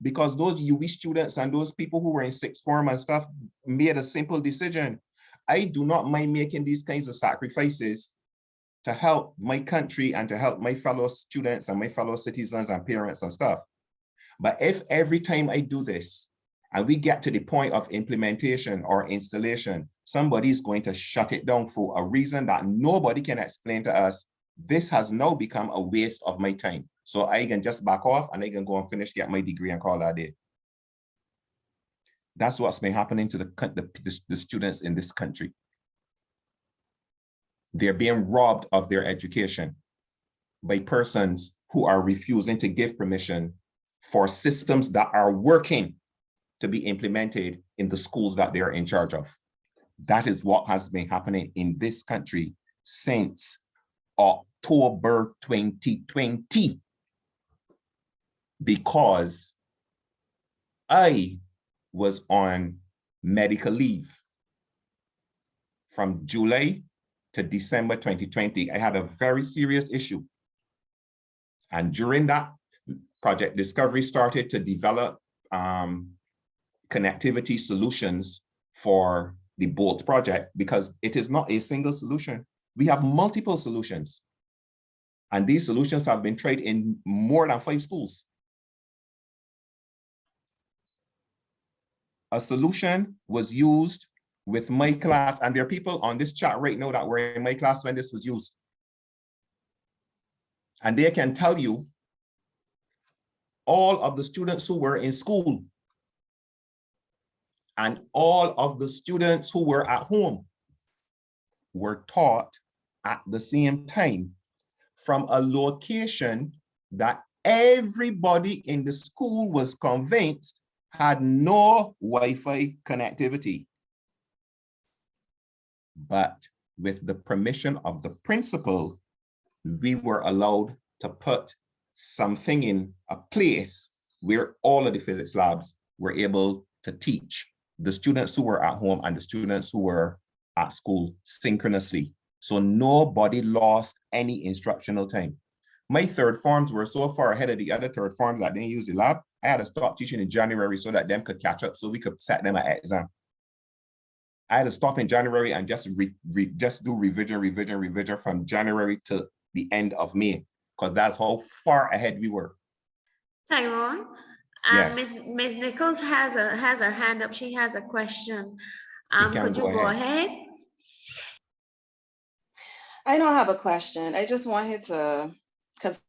because those UE students and those people who were in sixth form and stuff made a simple decision. I do not mind making these kinds of sacrifices to help my country and to help my fellow students and my fellow citizens and parents and stuff. But if every time I do this and we get to the point of implementation or installation, somebody's going to shut it down for a reason that nobody can explain to us, this has now become a waste of my time. So I can just back off and I can go and finish, get my degree and call that day. That's what's been happening to the students in this country. They're being robbed of their education by persons who are refusing to give permission for systems that are working to be implemented in the schools that they are in charge of. That is what has been happening in this country since October 2020. Because I was on medical leave from July to December 2020. I had a very serious issue. And during that, Project Discovery started to develop connectivity solutions for the BOLT project, because it is not a single solution. We have multiple solutions. And these solutions have been tried in more than 5 schools. A solution was used with my class, and there are people on this chat right now that were in my class when this was used. And they can tell you all of the students who were in school and all of the students who were at home were taught at the same time from a location that everybody in the school was convinced had no Wi-Fi connectivity. But with the permission of the principal, we were allowed to put something in a place where all of the physics labs were able to teach the students who were at home and the students who were at school synchronously. So nobody lost any instructional time. My third forms were so far ahead of the other third forms that didn't use the lab. I had to stop teaching in January so that them could catch up so we could set them an exam. I had to stop in January and just do revision from January to the end of May, because that's how far ahead we were. Tyrone, Yes. Ms. Nichols has her hand up. She has a question. Could you go go ahead. ahead? I don't have a question. I just wanted to, because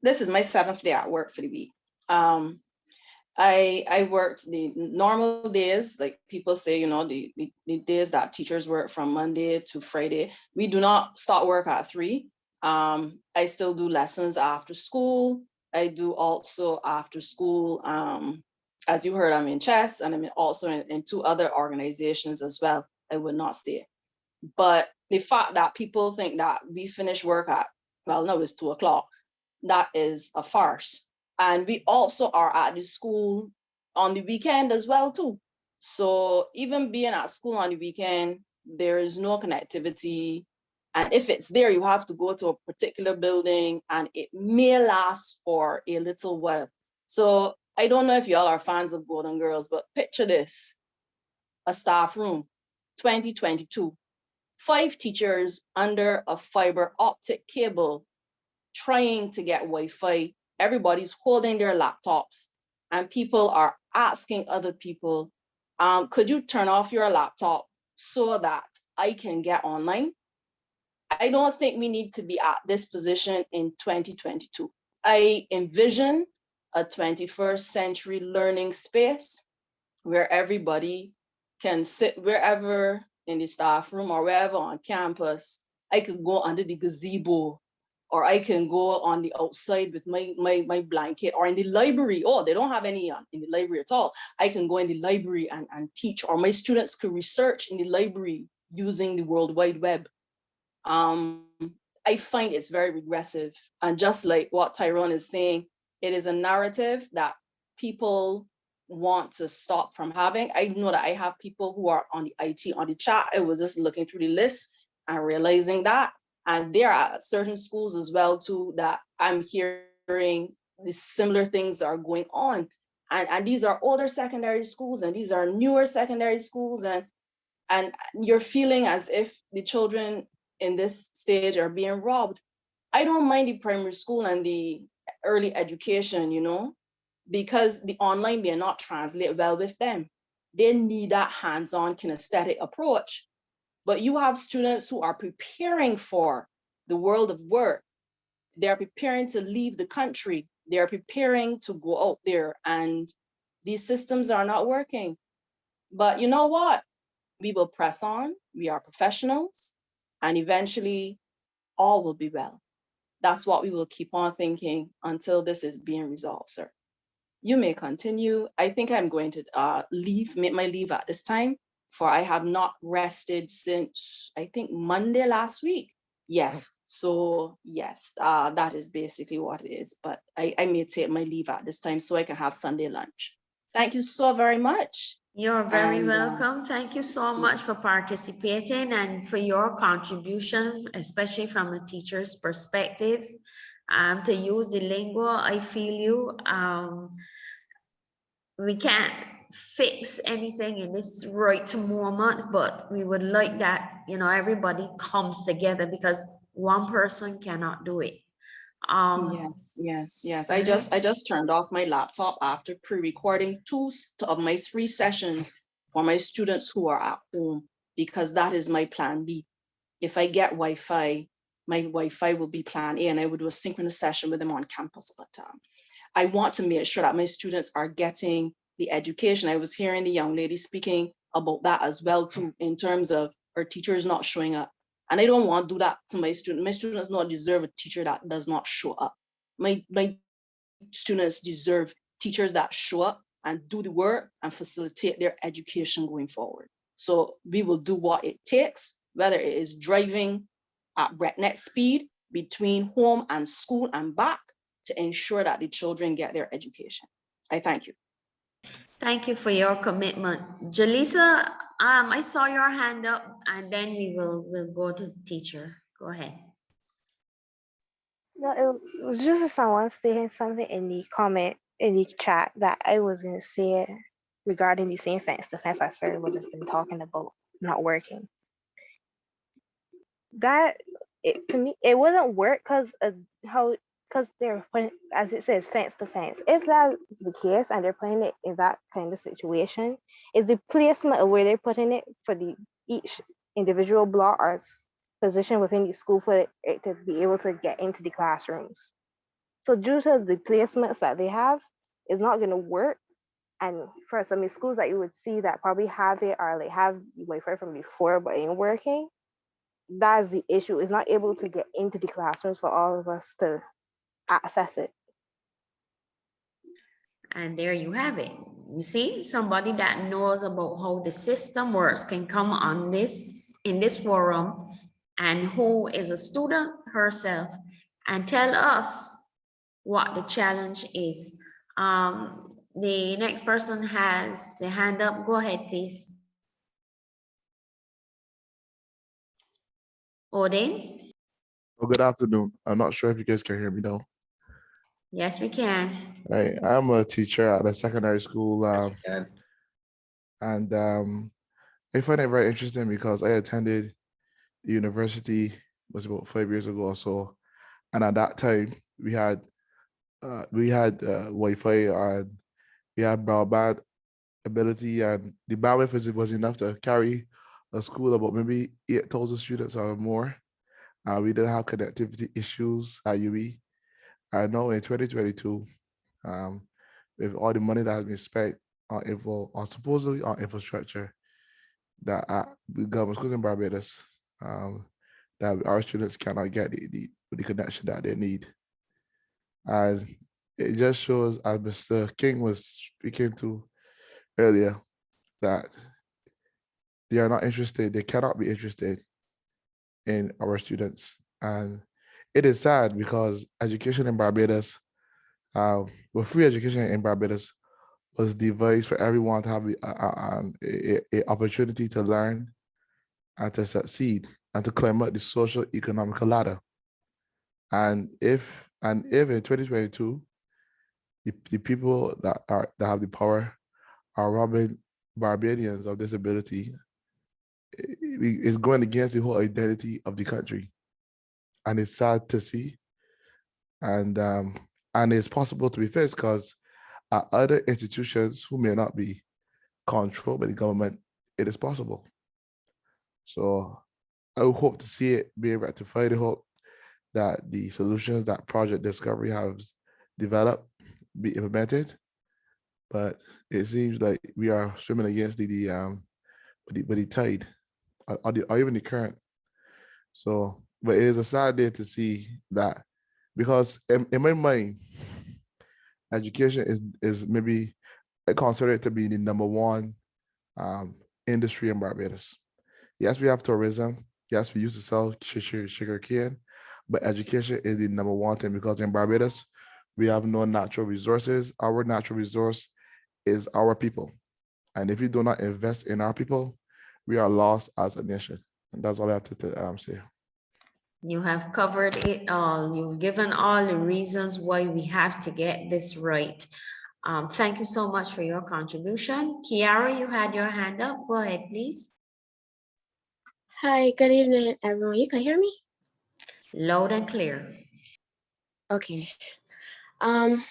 this is my 7th day at work for the week. I worked the normal days, like people say, you know, the days that teachers work from Monday to Friday. We do not start work at 3. I still do lessons after school. I do also after school. As you heard, I'm in chess and I'm also in 2 other organizations as well. I would not say. But the fact that people think that we finish work at, well, no, it's 2 o'clock, that is a farce. And we also are at the school on the weekend as well too. So even being at school on the weekend, there is no connectivity. And if it's there, you have to go to a particular building and it may last for a little while. So I don't know if y'all are fans of Golden Girls, but picture this, a staff room, 2022, 5 teachers under a fiber optic cable trying to get Wi-Fi. Everybody's holding their laptops and people are asking other people, could you turn off your laptop so that I can get online? I don't think we need to be at this position in 2022. I envision a 21st century learning space where everybody can sit wherever in the staff room or wherever on campus. I could go under the gazebo, or I can go on the outside with my blanket, or in the library. Oh, they don't have any in the library at all. I can go in the library and teach, or my students could research in the library using the World Wide Web. I find it's very regressive. And just like what Tyrone is saying, it is a narrative that people want to stop from having. I know that I have people who are on the IT, on the chat. I was just looking through the list and realizing that. And there are certain schools as well too that I'm hearing the similar things that are going on. And these are older secondary schools and these are newer secondary schools. And you're feeling as if the children in this stage are being robbed. I don't mind the primary school and the early education, you know, because the online may not translate well with them. They need that hands-on kinesthetic approach. But you have students who are preparing for the world of work. They're preparing to leave the country. They're preparing to go out there, and these systems are not working. But you know what? We will press on. We are professionals, and eventually all will be well. That's what we will keep on thinking until this is being resolved, sir. You may continue. I think I'm going to make my leave at this time, for I have not rested since, I think, Monday last week. Yes, so yes, that is basically what it is. But I may take my leave at this time so I can have Sunday lunch. Thank you so very much. You're very And, welcome. Thank you so much for participating and for your contribution, especially from a teacher's perspective. To use the lingo, I feel you. We can't fix anything in this right moment, but we would like that, you know, everybody comes together, because one person cannot do it. Yes. I just turned off my laptop after pre-recording 2 of my 3 sessions for my students who are at home, because that is my plan B. If I get Wi-Fi, my Wi-Fi will be plan A, and I would do a synchronous session with them on campus. But I want to make sure that my students are getting the education. I was hearing the young lady speaking about that as well too, in terms of her teachers not showing up. And I don't want to do that to my students. My students don't deserve a teacher that does not show up. My students deserve teachers that show up and do the work and facilitate their education going forward. So we will do what it takes, whether it is driving at breakneck speed between home and school and back, to ensure that the children get their education. I thank you. Thank you for your commitment. Jaleesa, I saw your hand up, and then we'll go to the teacher. Go ahead. No, it was just someone saying something in the comment in the chat that I was gonna say regarding the same fence. The fence I started would have been talking about not working. That to me it wouldn't work because they're putting, as it says, fence to fence. If that's the case and they're putting it in that kind of situation, is the placement of where they're putting it for each individual block or position within the school for it to be able to get into the classrooms. So due to the placements that they have, it's not going to work. And for some of the schools that you would see that probably have it or like have the Wi-Fi from before but ain't working, that's the issue. It's not able to get into the classrooms for all of us to access it. And there you have it. You see, somebody that knows about how the system works can come on in this forum, and who is a student herself, and tell us what the challenge is. The next person has the hand up. Go ahead, please. Odin? Oh, good afternoon. I'm not sure if you guys can hear me now. Yes, we can. Right. I'm a teacher at a secondary school. And I find it very interesting because I attended the university was about 5 years ago or so. And at that time we had Wi-Fi and we had broadband ability, and the bandwidth was enough to carry a school about maybe 8,000 students or more. We didn't have connectivity issues at UE. I know in 2022, with all the money that has been spent on supposedly on infrastructure, that the government schools in Barbados, that our students cannot get the connection that they need. And it just shows, as Mr. King was speaking to earlier, that they are not interested, they cannot be interested in our students. And it is sad because education in Barbados, free education in Barbados was devised for everyone to have an opportunity to learn and to succeed and to climb up the social economical ladder. And if in 2022, the people that have the power are robbing Barbadians of this ability, it's going against the whole identity of the country. And it's sad to see. And it's possible to be fixed because at other institutions who may not be controlled by the government, it is possible. So I would hope to see it be rectified. I hope that the solutions that Project Discovery has developed be implemented. But it seems like we are swimming against the tide or even the current. So, but it is a sad day to see that, because in my mind, education is maybe considered to be the #1 industry in Barbados. Yes, we have tourism. Yes, we used to sell sugar cane, but education is the #1 thing, because in Barbados, we have no natural resources. Our natural resource is our people. And if we do not invest in our people, we are lost as a nation. And that's all I have to say. You have covered it all. You've given all the reasons why we have to get this right. Thank you so much for your contribution. Kiara, you had your hand up. Go ahead, please. Hi, good evening, everyone. You can hear me? Loud and clear. Okay. I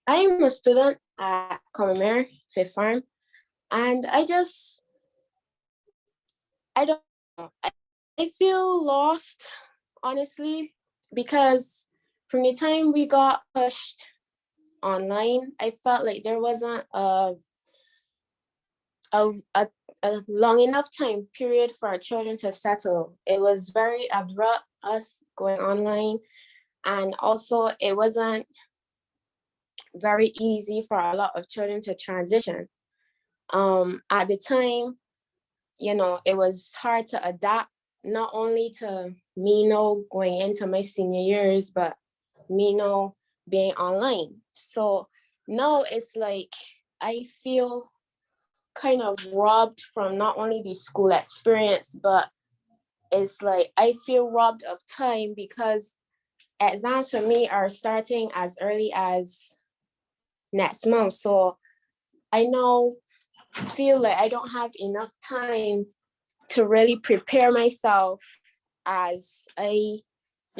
am a student at Common Fifth Farm, and I don't know. I feel lost honestly, because from the time we got pushed online, I felt like there wasn't a, a long enough time period for our children to settle. It was very abrupt, us going online. And also it wasn't very easy for a lot of children to transition. At the time, you know, it was hard to adapt, not only to me now going into my senior years, but me now being online. So now it's like I feel kind of robbed from not only the school experience, but it's like I feel robbed of time because exams for me are starting as early as next month. So I now feel like I don't have enough time to really prepare myself as I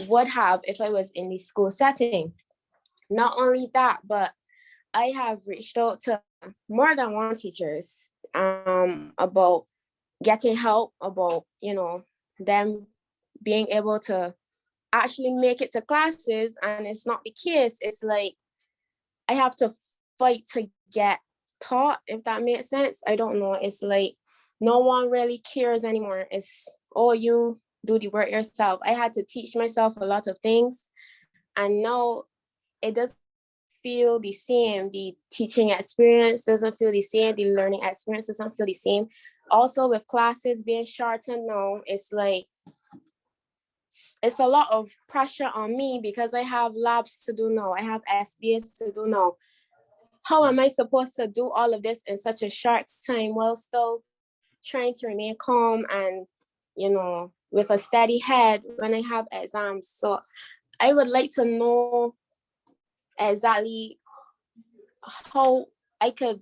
would have if I was in the school setting. Not only that, but I have reached out to more than one teachers about getting help, about, you know, them being able to actually make it to classes, and it's not the case. It's like I have to fight to get taught, if that makes sense. I don't know. It's like no one really cares anymore. It's, oh, you do the work yourself. I had to teach myself a lot of things, and now it doesn't feel the same. The teaching experience doesn't feel the same. The learning experience doesn't feel the same. Also, with classes being shortened now, it's like it's a lot of pressure on me because I have labs to do now. I have SBS to do now. How am I supposed to do all of this in such a short time while still trying to remain calm and, you know, with a steady head when I have exams? So I would like to know exactly how I could,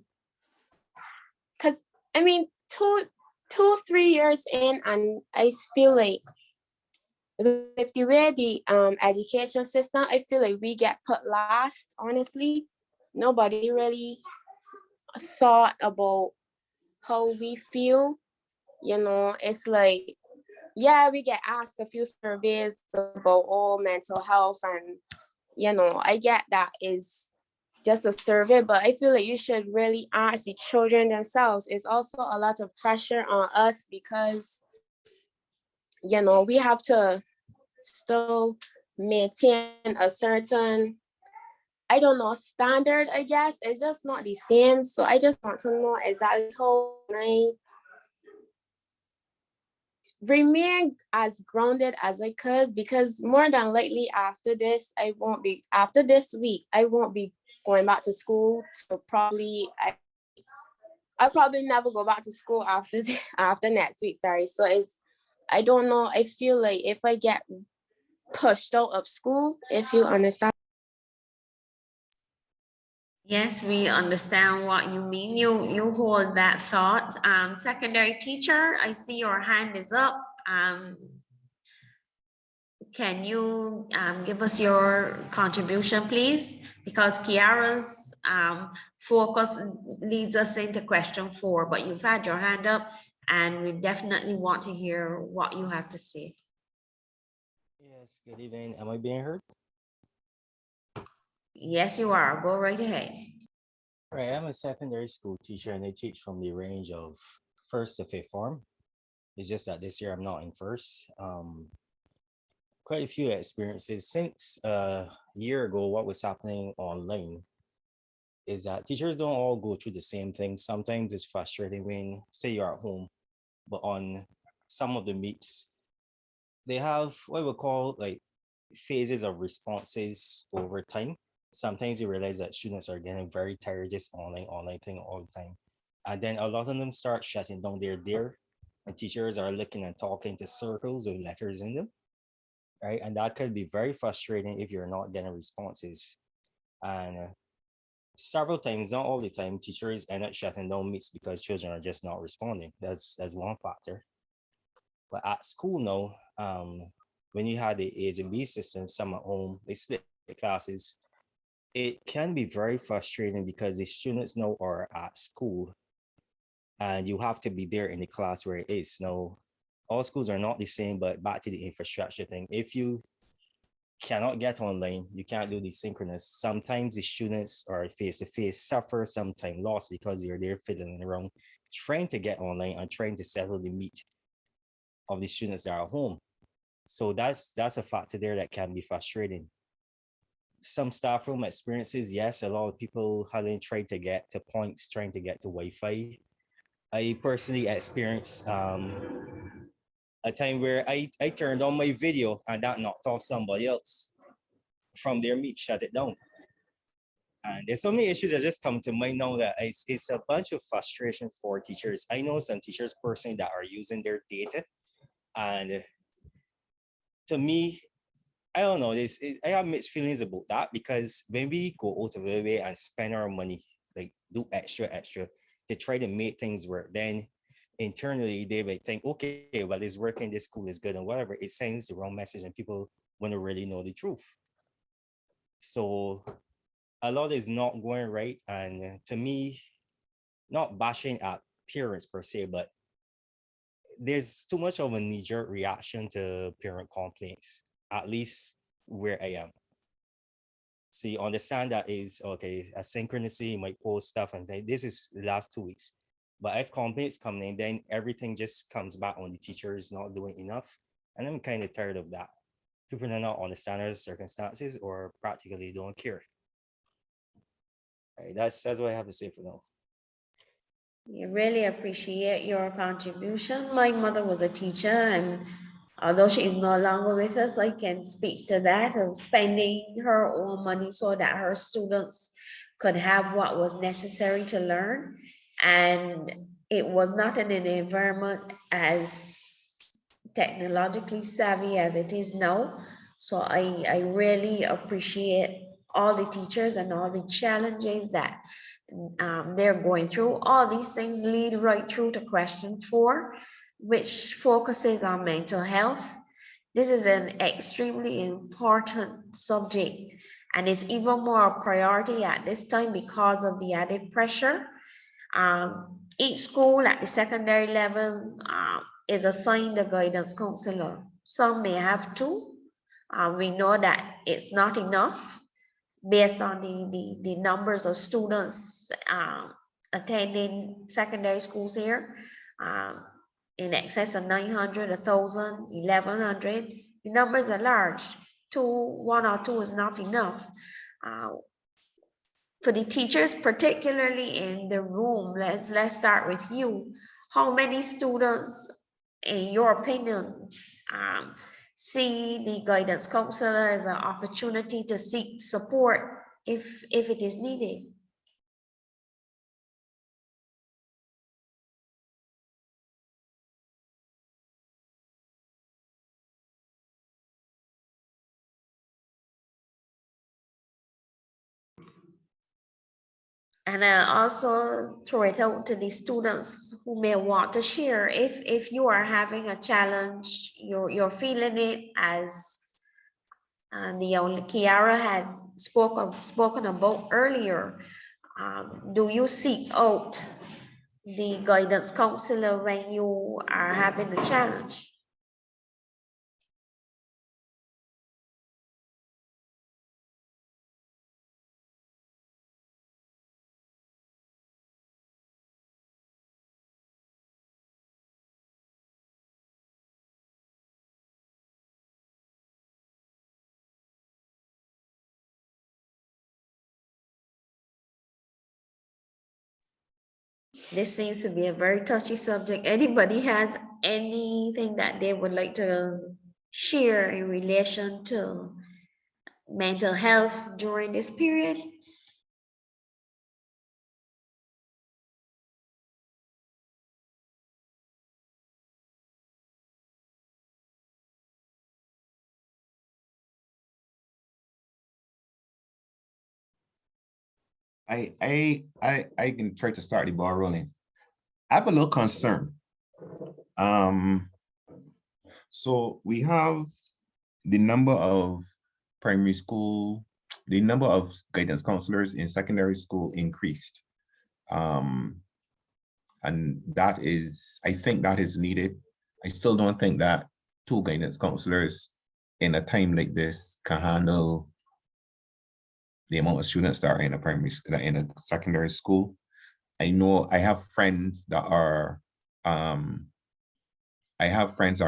because I mean, 3 years in, and I feel like with the way the education system, I feel like we get put last, honestly. Nobody really thought about how we feel. You know, it's like, yeah, we get asked a few surveys about all mental health, and, you know, I get that is just a survey, but I feel like you should really ask the children themselves. It's also a lot of pressure on us because, you know, we have to still maintain a certain, I don't know, standard, I guess. It's just not the same. So I just want to know exactly how I remain as grounded as I could, because more than likely after this, after this week, I won't be going back to school. So probably, I probably never go back to school after after next week, sorry. So I don't know. I feel like if I get pushed out of school, if you understand. Yes, we understand what you mean. You hold that thought. Secondary teacher, I see your hand is up. Can you give us your contribution, please? Because Kiara's focus leads us into question 4, but you've had your hand up, and we definitely want to hear what you have to say. Yes, good evening. Am I being heard? Yes, you are. Go right ahead. Right, I'm a secondary school teacher and I teach from the range of 1st to 5th form. It's just that this year I'm not in first. Quite a few experiences since a year ago. What was happening online is that teachers don't all go through the same thing. Sometimes it's frustrating when, say, you're at home, but on some of the meets, they have what we call like phases of responses over time. Sometimes you realize that students are getting very tired just online thing all the time. And then a lot of them start shutting down their there, and teachers are looking and talking to circles with letters in them, right? And that could be very frustrating if you're not getting responses. And several times, not all the time, teachers end up shutting down meets because children are just not responding. That's one factor. But at school now, when you had the A's and B system, some at home, they split the classes. It can be very frustrating because the students now are at school and you have to be there in the class where it is. Now, all schools are not the same, but back to the infrastructure thing. If you cannot get online, you can't do the synchronous. Sometimes the students are face-to-face suffer, sometimes lost because you're there fiddling around, trying to get online and trying to settle the meat of the students that are home. So that's a factor there that can be frustrating. Some staff room experiences, yes, a lot of people having tried to get to points, trying to get to Wi-Fi. I personally experienced a time where I turned on my video and that knocked off somebody else from their meet, shut it down. And there's so many issues that just come to mind now that it's a bunch of frustration for teachers. I know some teachers personally that are using their data, and to me, I don't know, I have mixed feelings about that, because when we go out of the way and spend our money, like do extra to try to make things work, then internally they might think, okay, well, it's working, this school is good and whatever. It sends the wrong message and people want to really know the truth. So a lot is not going right. And to me, not bashing at parents per se, but there's too much of a knee-jerk reaction to parent complaints, at least where I am. See, understand that is okay, asynchronously, might post stuff, and this is the last 2 weeks. But if complaints come in, then everything just comes back on the teachers not doing enough. And I'm kind of tired of that. People are not understanding circumstances or practically don't care. Right, that's what I have to say for now. We really appreciate your contribution. My mother was a teacher, and although she is no longer with us, I can speak to that of spending her own money so that her students could have what was necessary to learn. And it was not in an environment as technologically savvy as it is now. So I really appreciate all the teachers and all the challenges that they're going through. All these things lead right through to question 4, which focuses on mental health. This is an extremely important subject, and is even more a priority at this time because of the added pressure. Each school at the secondary level is assigned a guidance counselor. Some may have 2. We know that it's not enough based on the numbers of students attending secondary schools here, in excess of 900, 1,000, 1,100. The numbers are large. 1 or 2 is not enough. For the teachers, particularly in the room, let's start with you. How many students, in your opinion, see the guidance counselor as an opportunity to seek support if it is needed? And I also throw it out to the students who may want to share. If you are having a challenge, you're feeling it as the only Kiara had spoken about earlier. Do you seek out the guidance counselor when you are having the challenge? This seems to be a very touchy subject. Anybody has anything that they would like to share in relation to mental health during this period? I can try to start the ball rolling. I have a little concern. So we have the number of primary school, the number of guidance counselors in secondary school increased. And that is, I think that is needed. I still don't think that two guidance counselors in a time like this can handle the amount of students that are in a in a secondary school. I know I have friends that are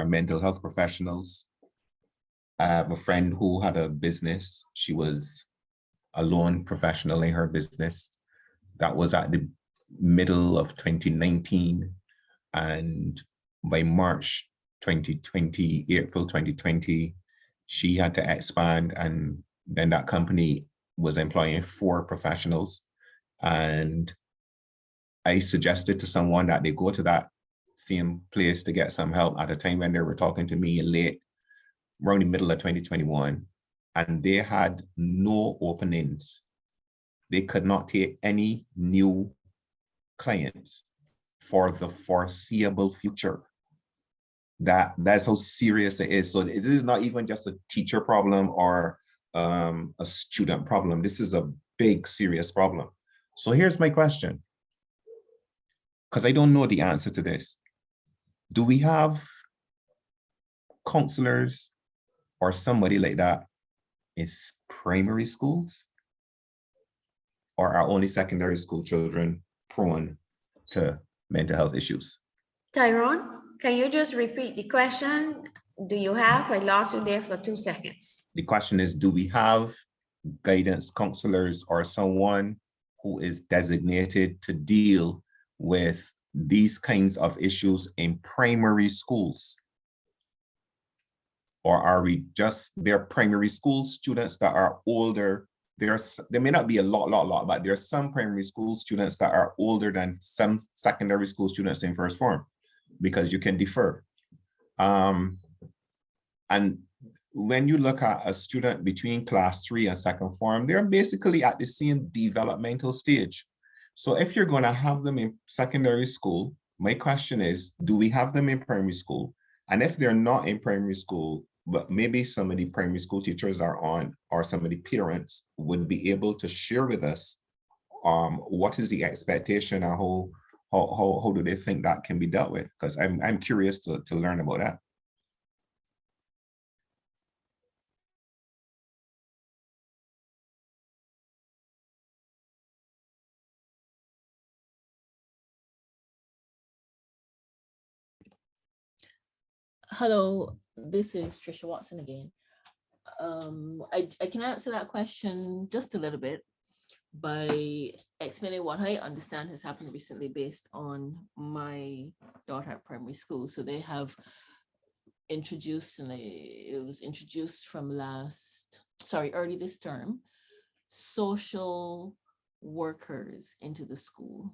mental health professionals. I have a friend who had a business. She was a lone professional in her business. That was at the middle of 2019. And by March 2020, April 2020, she had to expand. And then that company was employing 4 professionals. And I suggested to someone that they go to that same place to get some help at a time when they were talking to me late, around the middle of 2021, and they had no openings. They could not take any new clients for the foreseeable future. That's how serious it is. So it is not even just a teacher problem or a student problem. This is a big, serious problem. So here's my question, because I don't know the answer to this. Do we have counselors or somebody like that in primary schools? Or are only secondary school children prone to mental health issues? Tyrone, can you just repeat the question? Do you have? I lost you there for 2 seconds. The question is, do we have guidance counselors or someone who is designated to deal with these kinds of issues in primary schools? Or are we just their primary school students that are older? There may not be a lot, but there are some primary school students that are older than some secondary school students in first form, because you can defer. And when you look at a student between class 3 and second form, they're basically at the same developmental stage. So if you're going to have them in secondary school, my question is, do we have them in primary school? And if they're not in primary school, but maybe some of the primary school teachers are on, or some of the parents would be able to share with us what is the expectation and how do they think that can be dealt with? Because I'm curious to learn about that. Hello, this is Trisha Watson again. I can answer that question just a little bit by explaining what I understand has happened recently based on my daughter at primary school. So they have introduced, and it was introduced from early this term, social workers into the school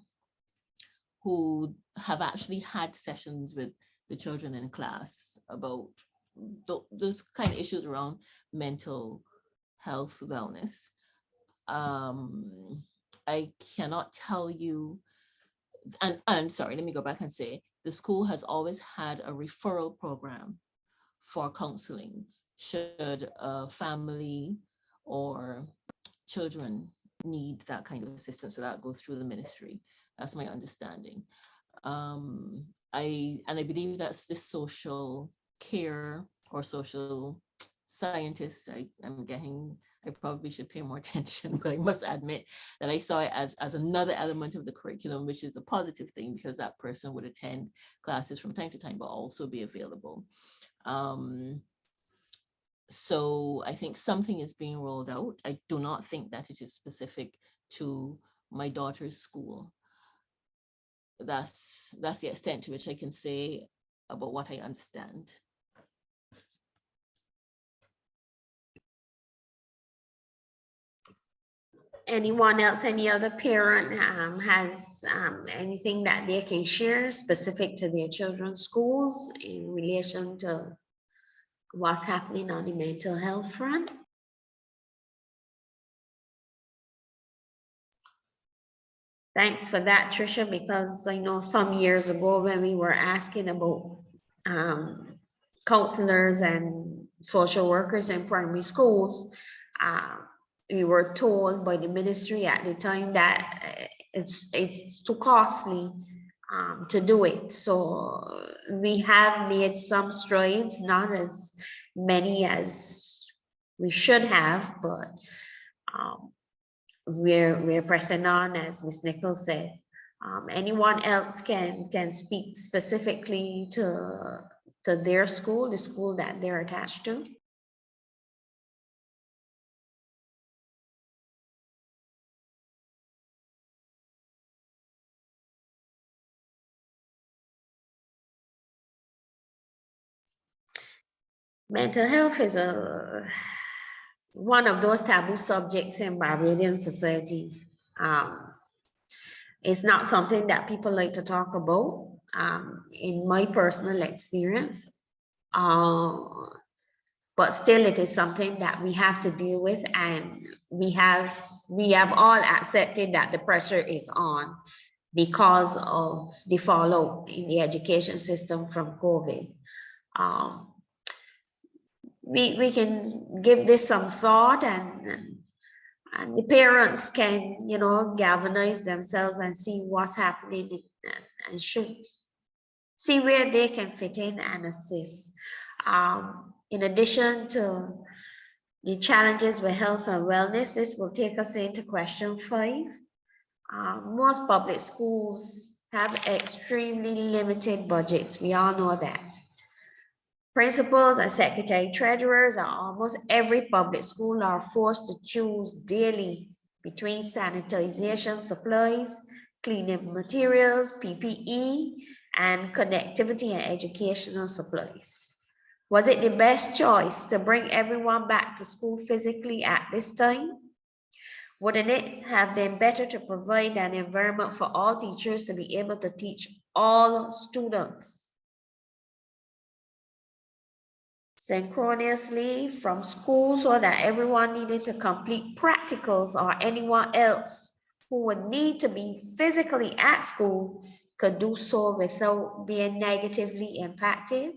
who have actually had sessions with the children in class about those kind of issues around mental health wellness. I cannot tell you, and sorry, let me go back and say, the school has always had a referral program for counseling should a family or children need that kind of assistance. So that goes through the ministry. That's my understanding. I believe that's the social care or social scientists. I probably should pay more attention, but I must admit that I saw it as another element of the curriculum, which is a positive thing because that person would attend classes from time to time, but also be available. So I think something is being rolled out. I do not think that it is specific to my daughter's school. That's the extent to which I can say about what I understand. Anyone else, any other parent has anything that they can share specific to their children's schools in relation to what's happening on the mental health front? Thanks for that, Tricia, because I know some years ago when we were asking about counselors and social workers in primary schools, we were told by the ministry at the time that it's too costly to do it. So we have made some strides, not as many as we should have, but we're pressing on, as Ms. Nichols said. Anyone else can speak specifically to their school, the school that they're attached to? Mental health is one of those taboo subjects in Barbadian society. It's not something that people like to talk about. In my personal experience, but still it is something that we have to deal with, and we have all accepted that the pressure is on because of the fallout in the education system from COVID. We can give this some thought, and the parents can, you know, galvanize themselves and see what's happening, and should see where they can fit in and assist. In addition to the challenges with health and wellness, this will take us into question 5. Most public schools have extremely limited budgets. We all know that. Principals and secretary treasurers at almost every public school are forced to choose daily between sanitization supplies, cleaning materials, PPE, and connectivity and educational supplies. Was it the best choice to bring everyone back to school physically at this time? Wouldn't it have been better to provide an environment for all teachers to be able to teach all students synchronously from school, so that everyone needed to complete practicals, or anyone else who would need to be physically at school could do so without being negatively impacted?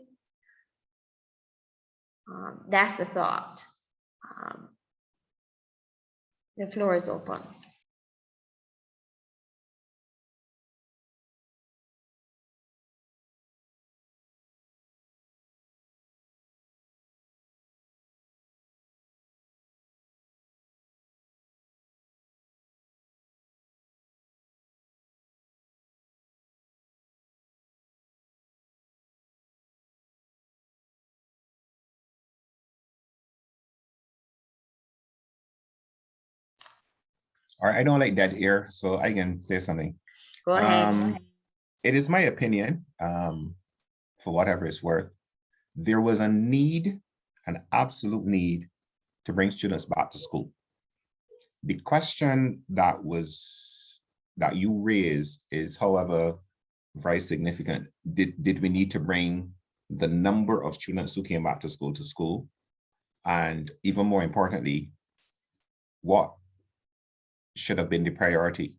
That's the thought. The floor is open. All right, I don't like dead air, so I can say something. Go ahead. It is my opinion, for whatever it's worth, there was a need, an absolute need, to bring students back to school. The question that you raised is, however, very significant. Did we need to bring the number of students who came back to school? And even more importantly, what should have been the priority?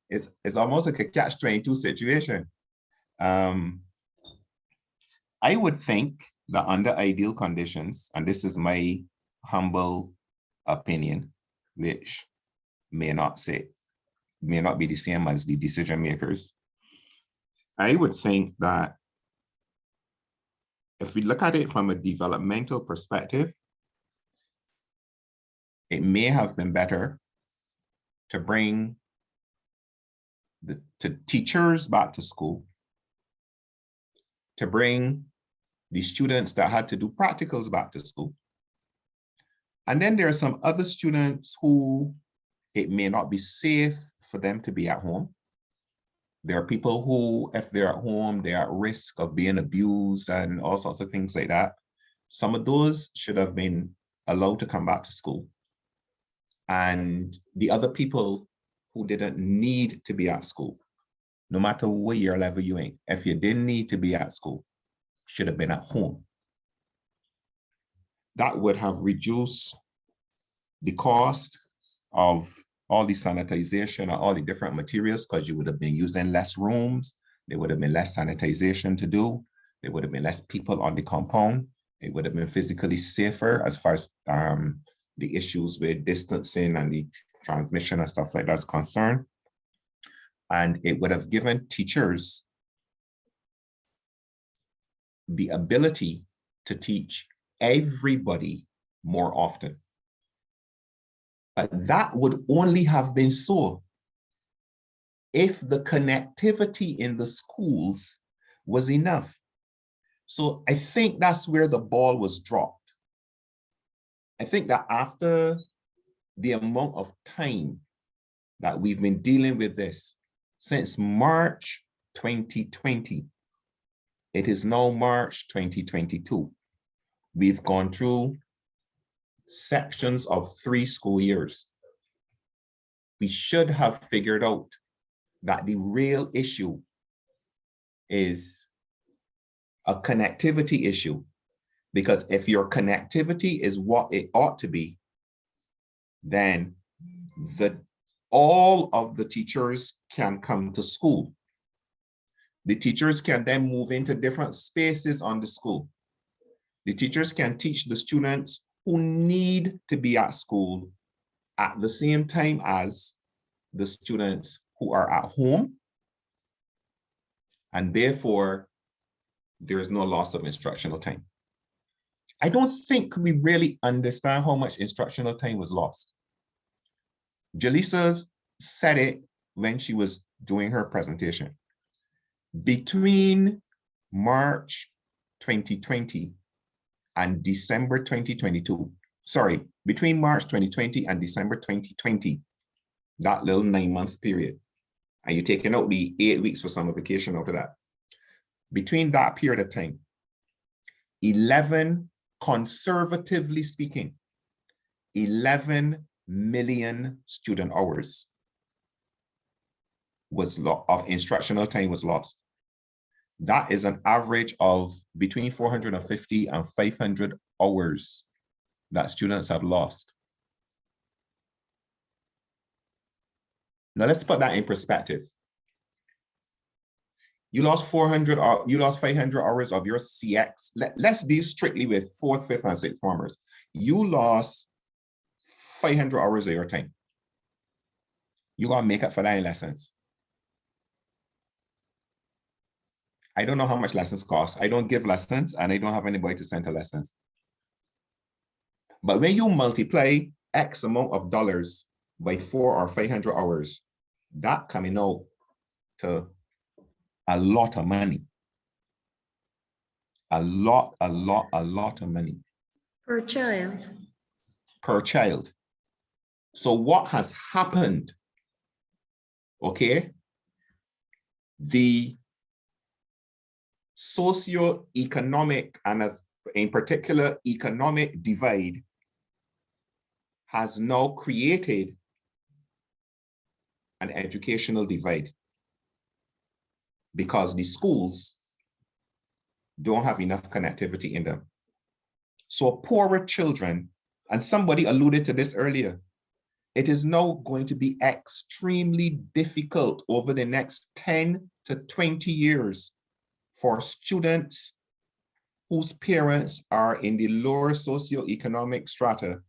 It's almost like a catch-22 situation. I would think that under ideal conditions, and this is my humble opinion, which may not be the same as the decision makers, I would think that if we look at it from a developmental perspective, it may have been better to bring the teachers back to school, to bring the students that had to do practicals back to school. And then there are some other students who it may not be safe for them to be at home. There are people who, if they're at home, they're at risk of being abused and all sorts of things like that. Some of those should have been allowed to come back to school. And the other people who didn't need to be at school, no matter what year level you're in, if you didn't need to be at school, should have been at home. That would have reduced the cost of all the sanitization and all the different materials, because you would have been using less rooms. There would have been less sanitization to do. There would have been less people on the compound. It would have been physically safer as far as the issues with distancing and the transmission and stuff like that's concerned. And it would have given teachers the ability to teach everybody more often. But that would only have been so if the connectivity in the schools was enough. So I think that's where the ball was dropped. I think that after the amount of time that we've been dealing with this, since March 2020, it is now March 2022. We've gone through sections of 3 school years. We should have figured out that the real issue is a connectivity issue, because if your connectivity is what it ought to be, then all of the teachers can come to school. The teachers can then move into different spaces on the school. The teachers can teach the students who need to be at school at the same time as the students who are at home. And therefore, there is no loss of instructional time. I don't think we really understand how much instructional time was lost. Jaleesa said it when she was doing her presentation. Between March 2020 and December 2022, sorry, between March 2020 and December 2020, that little 9-month period, and you're taking out the 8 weeks for summer vacation out of that. Between that period of time, 11, conservatively speaking, 11 million student hours of instructional time was lost. That is an average of between 450 and 500 hours that students have lost. Now let's put that in perspective. You lost 400, you lost 500 hours of your CX. Let's deal strictly with 4th, 5th, and 6th formers. You lost 500 hours of your time. You gotta make up for that in lessons. I don't know how much lessons cost. I don't give lessons and I don't have anybody to send to lessons. But when you multiply X amount of dollars by 400 or 500 hours, that coming out to a lot of money. A lot of money. Per child. Per child. So what has happened, okay? The socio-economic, and as in particular economic divide, has now created an educational divide because the schools don't have enough connectivity in them. So poorer children, and somebody alluded to this earlier, it is now going to be extremely difficult over the next 10 to 20 years for students whose parents are in the lower socioeconomic strata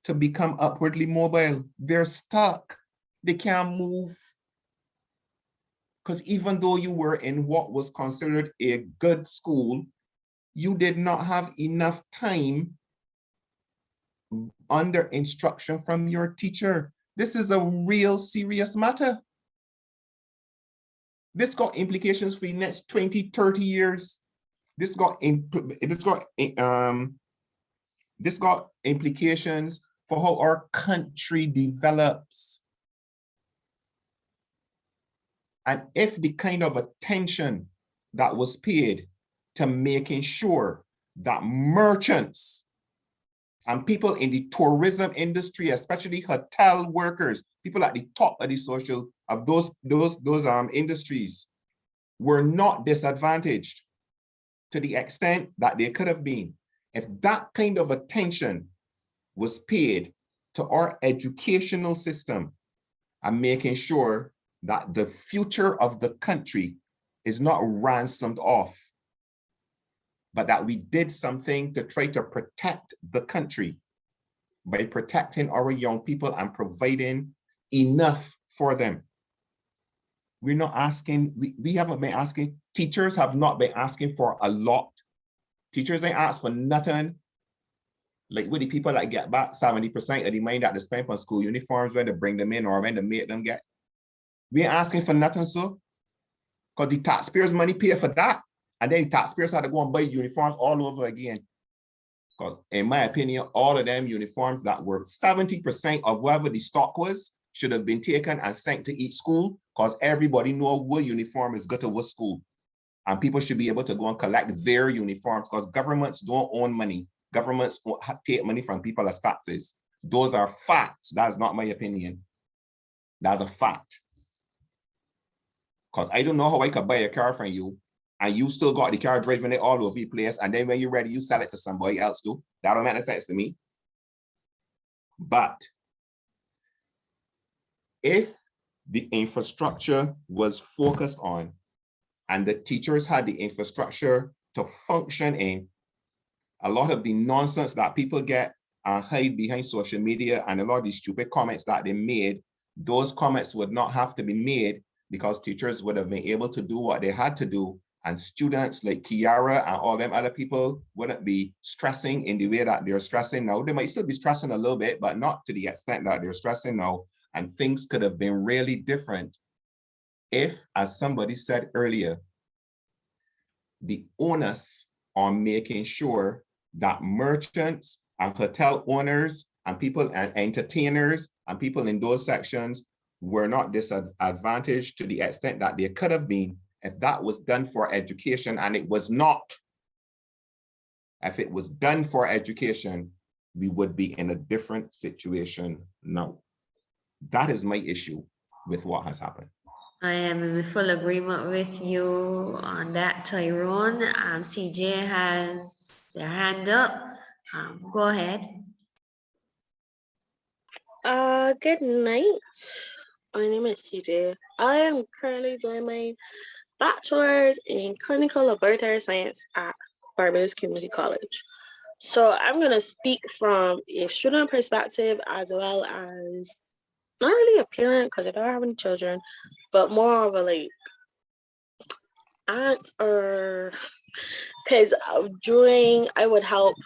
to become upwardly mobile. They're stuck. They can't move. Because even though you were in what was considered a good school, you did not have enough time under instruction from your teacher. This is a real serious matter. This got implications for the next 20, 30 years. This got implications for how our country develops. And if the kind of attention that was paid to making sure that merchants and people in the tourism industry, especially hotel workers, people at the top of the social of those industries, were not disadvantaged to the extent that they could have been, if that kind of attention was paid to our educational system and making sure that the future of the country is not ransomed off, but that we did something to try to protect the country by protecting our young people and providing enough for them. we're not asking, we haven't been asking, teachers have not been asking for a lot. Teachers ain't asked for nothing. Like with the people that get back 70% of the money that they spend on school uniforms, when they bring them in or when they make them get. We ain't asking for nothing, so. Because the taxpayers' money pay for that. And then the taxpayers had to go and buy uniforms all over again. Because in my opinion, all of them uniforms that were 70% of whatever the stock was should have been taken and sent to each school, because everybody know what uniform is good to what school. And people should be able to go and collect their uniforms, because governments don't own money. Governments take money from people as taxes. Those are facts. That's not my opinion. That's a fact. Because I don't know how I could buy a car from you and you still got the car driving it all over the place, and then when you're ready, you sell it to somebody else too. That don't make any sense to me. But if the infrastructure was focused on and the teachers had the infrastructure to function in, a lot of the nonsense that people get and hide behind social media and a lot of these stupid comments that they made, those comments would not have to be made, because teachers would have been able to do what they had to do, and students like Kiara and all them other people wouldn't be stressing in the way that they're stressing now. They might still be stressing a little bit, but not to the extent that they're stressing now. And things could have been really different if, as somebody said earlier, the onus on making sure that merchants and hotel owners and people and entertainers and people in those sections were not disadvantaged to the extent that they could have been if that was done for education, and it was not. If it was done for education, we would be in a different situation now. That is my issue with what has happened. I am in full agreement with you on that, Tyrone. CJ has their hand up. Go ahead. Good night. My name is CJ. I am currently doing my bachelor's in clinical laboratory science at Barbados Community College. So I'm going to speak from a student perspective as well as not really a parent because I don't have any children, but more of a like aunt, or because during I would help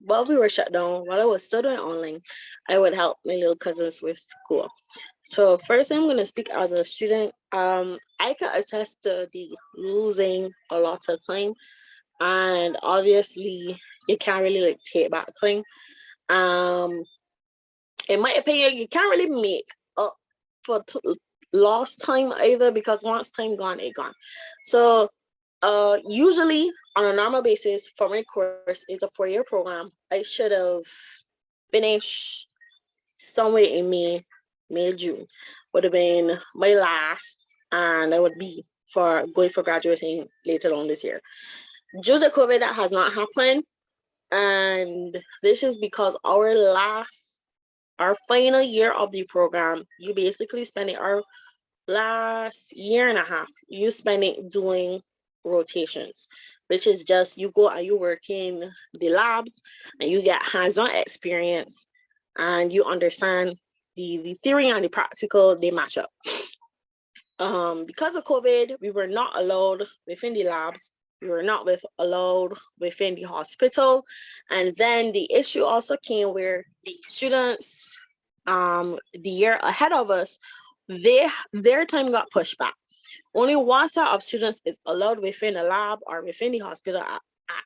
while we were shut down, while I was still doing online, I would help my little cousins with school. So first I'm going to speak as a student. I can attest to the losing a lot of time, and obviously you can't really like take back time. In my opinion, you can't really make up for lost time either, because once time gone, it gone. So usually on a normal basis for my course is a 4-year program. I should have finished somewhere in May, June would have been my last, and I would be going for graduating later on this year. Due to COVID, that has not happened, and this is because our final year of the program, you basically spend it, our last year and a half, you spend it doing rotations, which is just you go and you work in the labs and you get hands-on experience and you understand the theory and the practical, they match up. Because of COVID, we were not allowed within the labs. We were not allowed within the hospital. And then the issue also came where the students, the year ahead of us, their time got pushed back. Only one set of students is allowed within a lab or within the hospital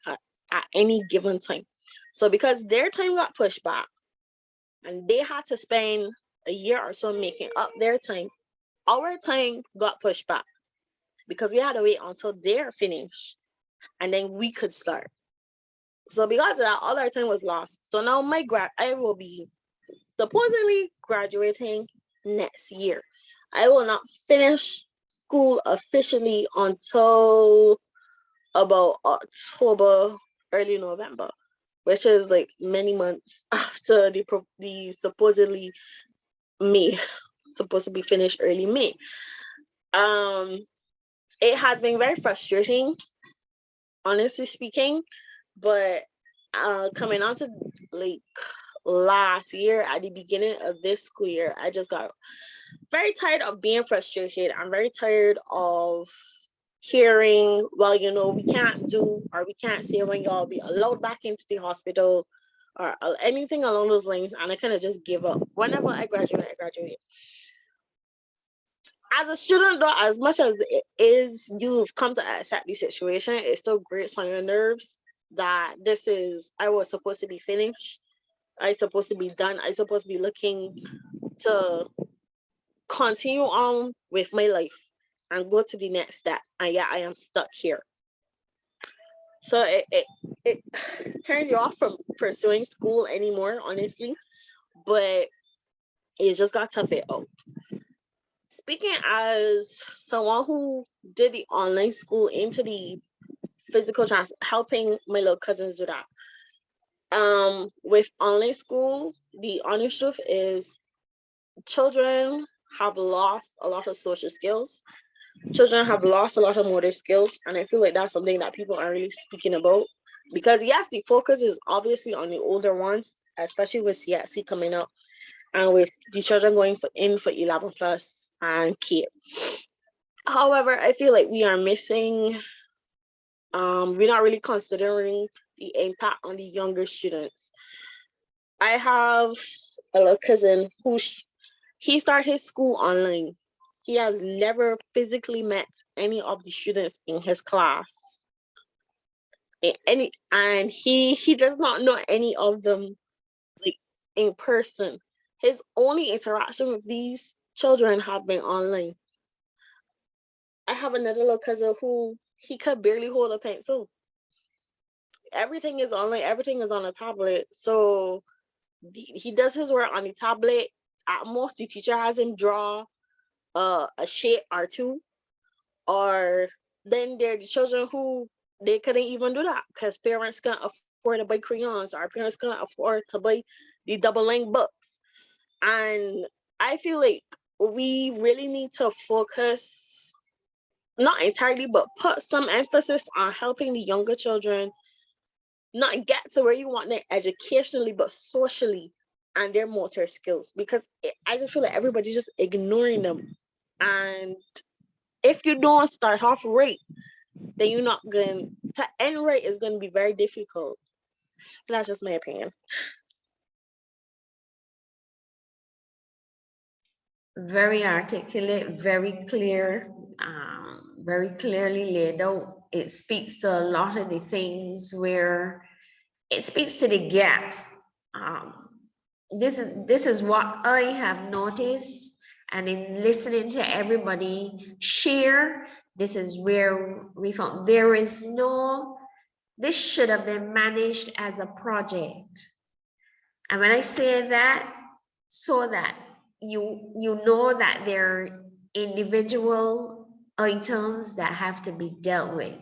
at any given time. So because their time got pushed back and they had to spend a year or so making up their time, our time got pushed back because we had to wait until they're finished and then we could start. So because of that, all our time was lost. So now I will be supposedly graduating next year. I will not finish school officially until about October, early November, which is like many months after the supposedly May, supposed to be finished early May. It has been very frustrating, honestly speaking, but coming on to like last year at the beginning of this school year, I just got very tired of being frustrated. I'm very tired of hearing, well, you know, we can't do or we can't say when y'all be allowed back into the hospital or anything along those lines. And I kind of just give up. Whenever I graduate, I graduate. As a student, though, as much as it is you've come to accept the situation, it still grates on your nerves that this is, I was supposed to be finished. I supposed to be done. I supposed to be looking to continue on with my life and go to the next step. And yet I am stuck here. So it turns you off from pursuing school anymore, honestly. But it's just got tough it out. Speaking as someone who did the online school into the physical transfer, helping my little cousins do that. With online school, the honest truth is children have lost a lot of social skills. Children have lost a lot of motor skills. And I feel like that's something that people aren't really speaking about. Because yes, the focus is obviously on the older ones, especially with CSC coming up and with the children going in for 11 plus and K. However, I feel like we are missing, we're not really considering the impact on the younger students. I have a little cousin who he started his school online. He has never physically met any of the students in his class. And he does not know any of them like in person. His only interaction with these children have been online. I have another little cousin who he could barely hold a pencil. Everything is online, everything is on a tablet. So he does his work on the tablet. At most, the teacher has him draw a shape or two. Or then there are the children who they couldn't even do that because parents can't afford to buy crayons or parents can't afford to buy the double-length books. And I feel like we really need to focus, not entirely, but put some emphasis on helping the younger children not get to where you want them educationally, but socially and their motor skills. Because I just feel like everybody's just ignoring them. And if you don't start off right, then you're not going to end right is going to be very difficult. That's just my opinion. Very articulate, very clear, very clearly laid out. It speaks to a lot of the things where it speaks to the gaps. This is what I have noticed, and in listening to everybody share, this is where we found this should have been managed as a project. And when I say that, so that you know that there are individual items that have to be dealt with.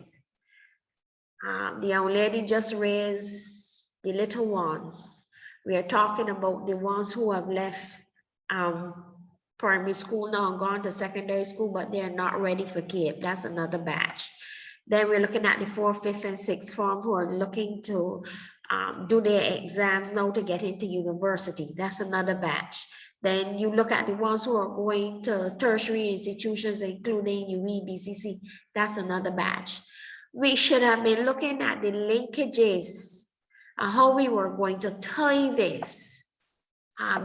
The young lady just raised the little ones. We are talking about the ones who have left primary school now and gone to secondary school, but they are not ready for CAPE. That's another batch. Then we're looking at the 4th, 5th, and 6th form who are looking to do their exams now to get into university. That's another batch. Then you look at the ones who are going to tertiary institutions, including UE, BCC. That's another batch. We should have been looking at the linkages, how we were going to tie this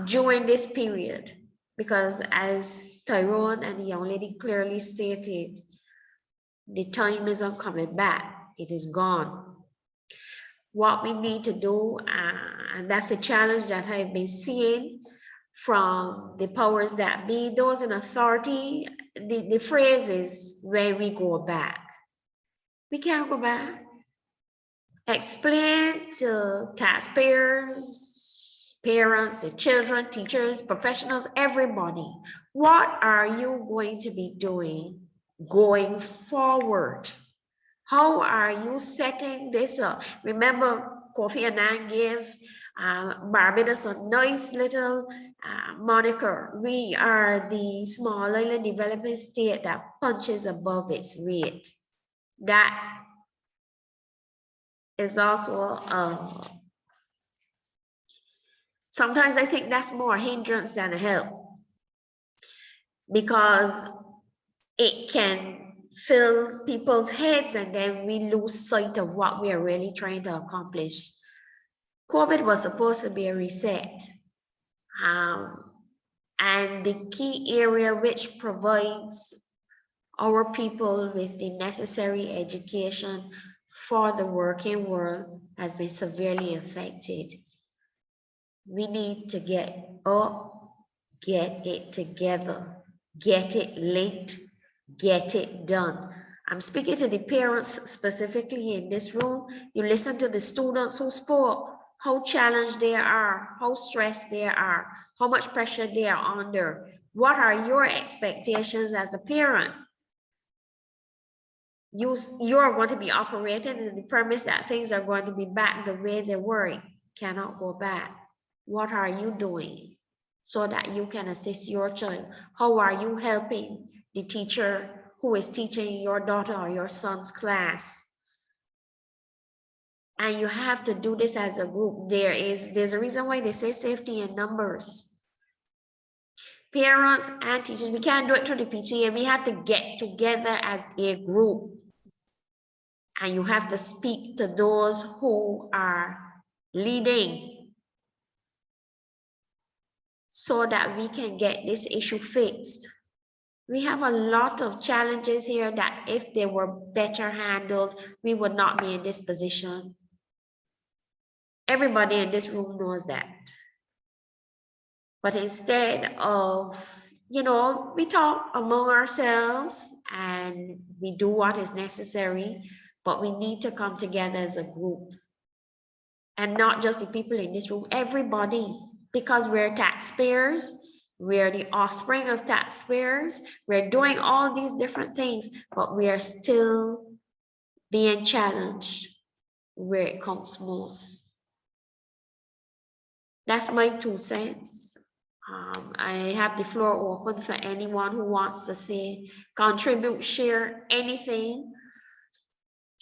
during this period. Because as Tyrone and the young lady clearly stated, the time isn't coming back, it is gone. What we need to do, and that's a challenge that I've been seeing from the powers that be, those in authority, the phrase is when we go back. We can't go back. Explain to taxpayers, parents, the children, teachers, professionals, everybody, what are you going to be doing going forward? How are you setting this up? Remember, Kofi Annan gave Barbados a nice little moniker. We are the small island development state that punches above its weight. That is also Sometimes I think that's more a hindrance than a help, because it can fill people's heads and then we lose sight of what we are really trying to accomplish. COVID was supposed to be a reset. And the key area which provides our people with the necessary education for the working world has been severely affected. We need to get up, get it together, get it linked, get it done. I'm speaking to the parents specifically in this room. You listen to the students who spoke, how challenged they are, how stressed they are, how much pressure they are under. What are your expectations as a parent? You're going to be operating in the premise that things are going to be back the way they were. It cannot go back. What are you doing so that you can assist your child? How are you helping the teacher who is teaching your daughter or your son's class? And you have to do this as a group. There's a reason why they say safety in numbers. Parents and teachers, we can't do it through the PTA. We have to get together as a group. And you have to speak to those who are leading so that we can get this issue fixed. We have a lot of challenges here that if they were better handled, we would not be in this position. Everybody in this room knows that. But instead of, we talk among ourselves and we do what is necessary, but we need to come together as a group. And not just the people in this room, everybody, because we're taxpayers, we're the offspring of taxpayers, we're doing all these different things, but we are still being challenged where it comes most. That's my 2 cents. I have the floor open for anyone who wants to say, contribute, share anything,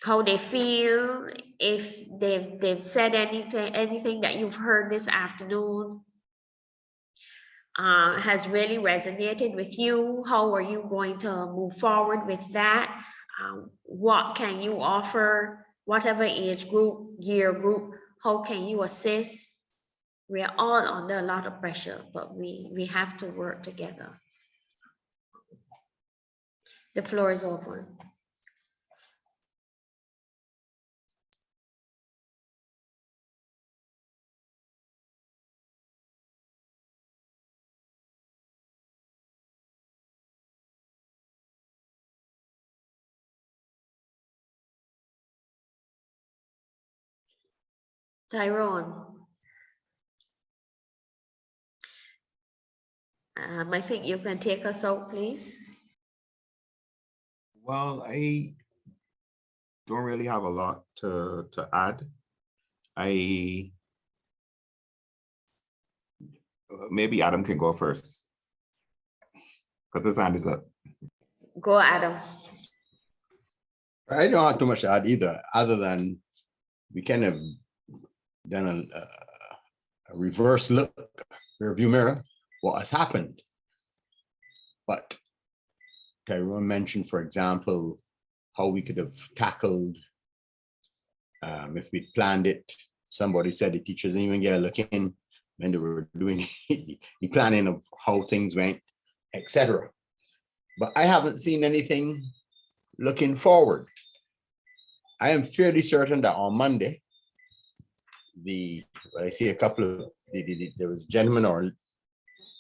how they feel, if they've said anything that you've heard this afternoon has really resonated with you. How are you going to move forward with that? What can you offer, whatever age group, year group, how can you assist? We're all under a lot of pressure, but we have to work together. The floor is open. Tyrone. I think you can take us out, please. Well, I don't really have a lot to add. Maybe Adam can go first because his hand is up. Go, Adam. I don't have too much to add either, other than we kind of done a reverse look, rearview mirror, what has happened. But Tyrone mentioned, for example, how we could have tackled if we planned it. Somebody said the teachers didn't even get a look in when they were doing the planning of how things went, etc. But I haven't seen anything looking forward. I am fairly certain that on Monday, I see a couple of, there was a gentleman or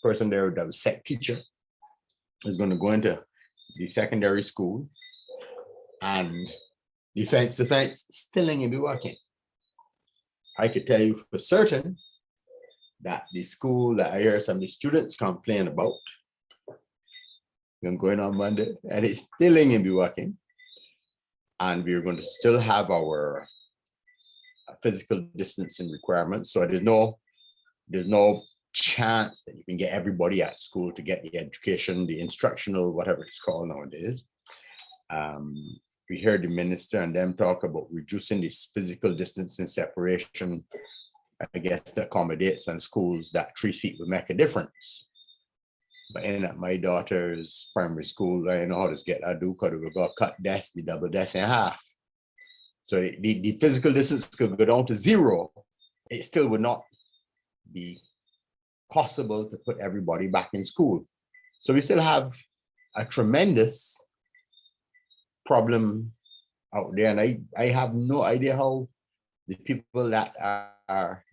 person there that was SEC teacher is going to go into the secondary school, and the fence to fence still ain't gonna be working. I could tell you for certain that the school that I hear some of the students complain about going on Monday, and it's still ain't gonna be working. And we're going to still have our physical distancing requirements. So there's no chance that you can get everybody at school to get the education, the instructional, whatever it's called nowadays. We heard the minister and them talk about reducing this physical distancing separation I guess, to accommodate some schools that 3 feet would make a difference. But in my daughter's primary school, I know how to get that do because we got cut desk, the double desk in half. So the physical distance could go down to 0. It still would not be possible to put everybody back in school. So we still have a tremendous problem out there. And I have no idea how the people that are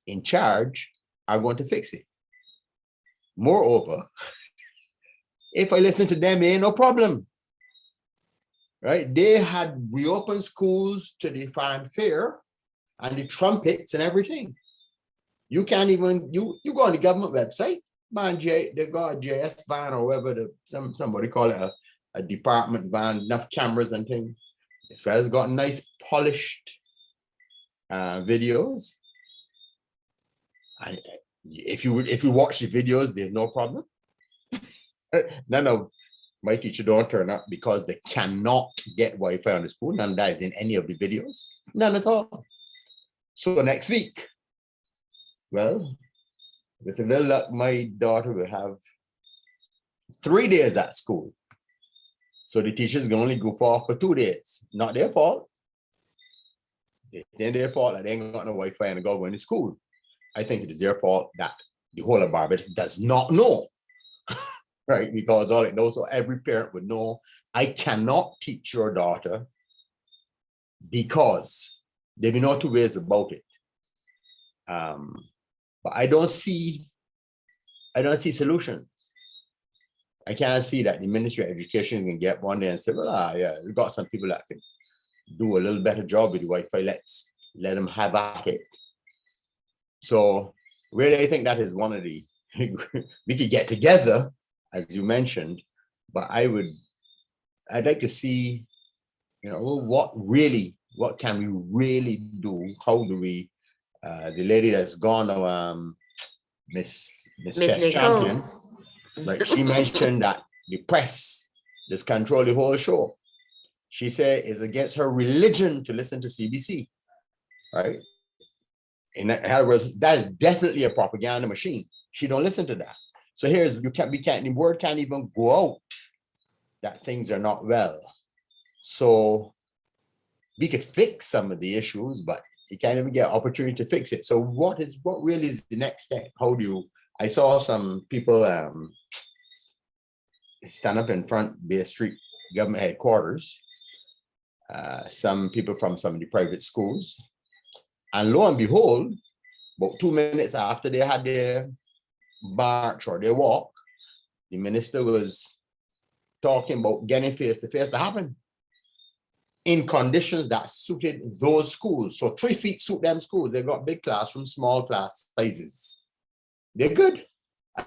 in charge are going to fix it. Moreover, if I listen to them, ain't no problem. Right? They had reopened schools to the fanfare and the trumpets and everything. You can't even, you go on the government website, man, they got a JS van or whatever, somebody call it a department van, enough cameras and things. The fellas got nice polished videos. And if you watch the videos, there's no problem. None of my teacher don't turn up because they cannot get Wi-Fi on the school. None of that is in any of the videos. None at all. So next week, well, with a little luck, my daughter will have 3 days at school. So the teachers can only go for 2 days. Not their fault. It ain't their fault that they ain't got no Wi-Fi and they got going to school. I think it is their fault that the whole of Barbados does not know. Right? Because all it knows, so every parent would know, I cannot teach your daughter because there be no 2 ways about it. But I don't see solutions. I can't see that the Ministry of Education can get one day and say, well, yeah, we've got some people that can do a little better job with the Wi-Fi. Let them have at it. So really, I think that is one of the, we could get together, as you mentioned, but I'd like to see, what can we really do? How do we, the lady that's gone, Miss Chess Champion, like she mentioned that the press just control the whole show. She said it's against her religion to listen to CBC, right? In other words, that is definitely a propaganda machine. She don't listen to that. So the word can't even go out that things are not well. So we could fix some of the issues, but you can't even get an opportunity to fix it. So what really is the next step? I saw some people stand up in front Bay Street government headquarters, some people from some of the private schools. And lo and behold, about 2 minutes after they had their march or their walk, the minister was talking about getting face-to-face to happen in conditions that suited those schools. So 3 feet suit them schools. They got big classrooms, small class sizes. They're good.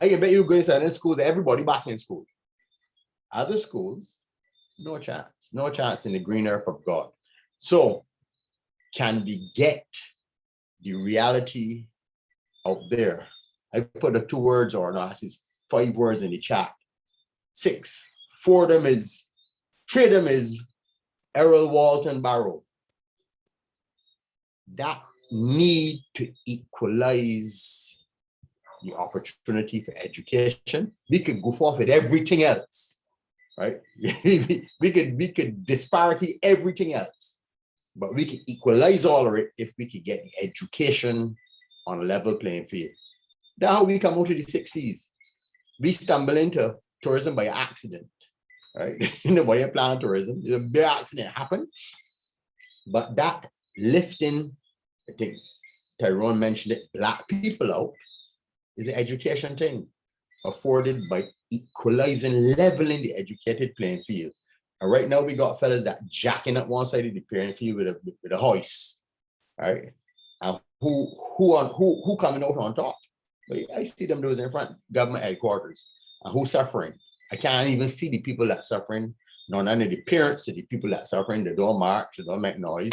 I bet you go inside in schools, everybody back in school. Other schools, no chance. No chance in the green earth of God. So can we get the reality out there? I put the 2 words, or no, I see 5 words in the chat. 6. 3 of them is Errol Walton Barrow. That need to equalize the opportunity for education. We could go forth with everything else, right? we could disparity everything else, but we could equalize all of it if we could get the education on a level playing field. That's how we come out of the 60s. We stumble into tourism by accident, right? Nobody planned tourism. A big accident happened. But that lifting, I think Tyrone mentioned it, Black people out is an education thing afforded by equalizing, leveling the educated playing field. And right now we got fellas that jacking up one side of the playing field with a hoist, right? And who coming out on top? I see them those in front government headquarters. And who's suffering? I can't even see the people that suffering. None of the parents of the people that suffering. They don't march, they don't make noise.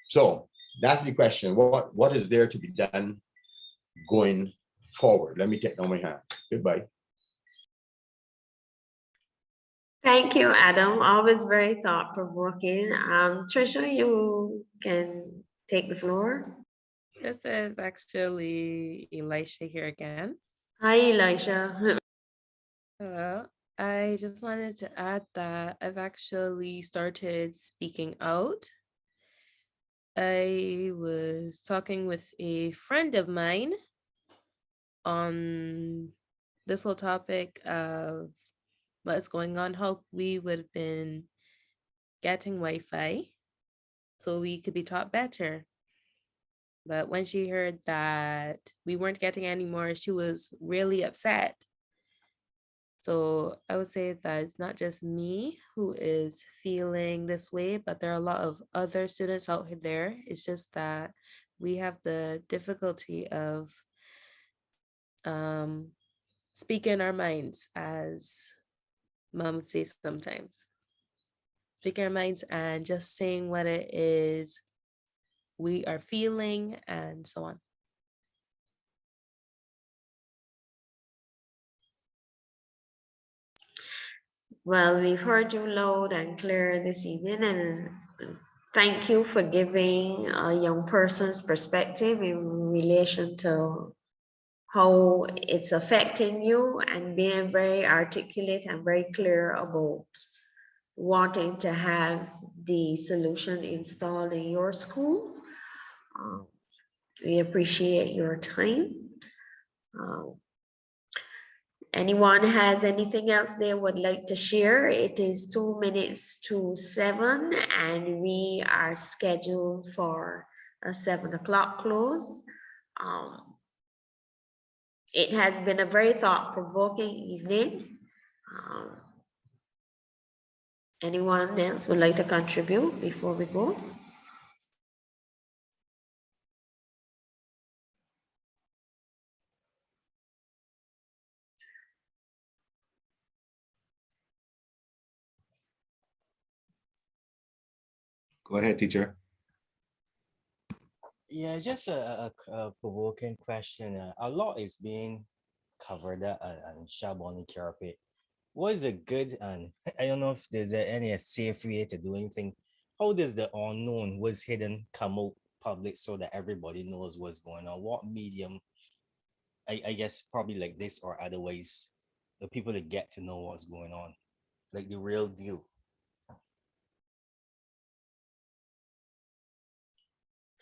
So that's the question. What is there to be done going forward? Let me take down my hand. Goodbye. Thank you, Adam. Always very thought-provoking. Trisha, you can take the floor. This is actually Elisha here again. Hi, Elijah. Hello. I just wanted to add that I've actually started speaking out. I was talking with a friend of mine on this whole topic of what's going on, how we would have been getting Wi-Fi so we could be taught better. But when she heard that we weren't getting any more, she was really upset. So I would say that it's not just me who is feeling this way, but there are a lot of other students out there. It's just that we have the difficulty of speaking our minds, as mom would say sometimes. Speaking our minds and just saying what it is we are feeling and so on. Well, we've heard you loud and clear this evening, and thank you for giving a young person's perspective in relation to how it's affecting you and being very articulate and very clear about wanting to have the solution installed in your school. We appreciate your time. Anyone has anything else they would like to share? It is 2 minutes to 7 and we are scheduled for a 7 o'clock close. It has been a very thought-provoking evening. Anyone else would like to contribute before we go? Go ahead, teacher. Yeah, just a provoking question. A lot is being covered and shoved on the carpet. What is a good and I don't know if there's any safe way to do anything. How does the unknown, what's hidden, come out public so that everybody knows what's going on? What medium, I guess probably like this or otherwise, the people that get to know what's going on, like the real deal.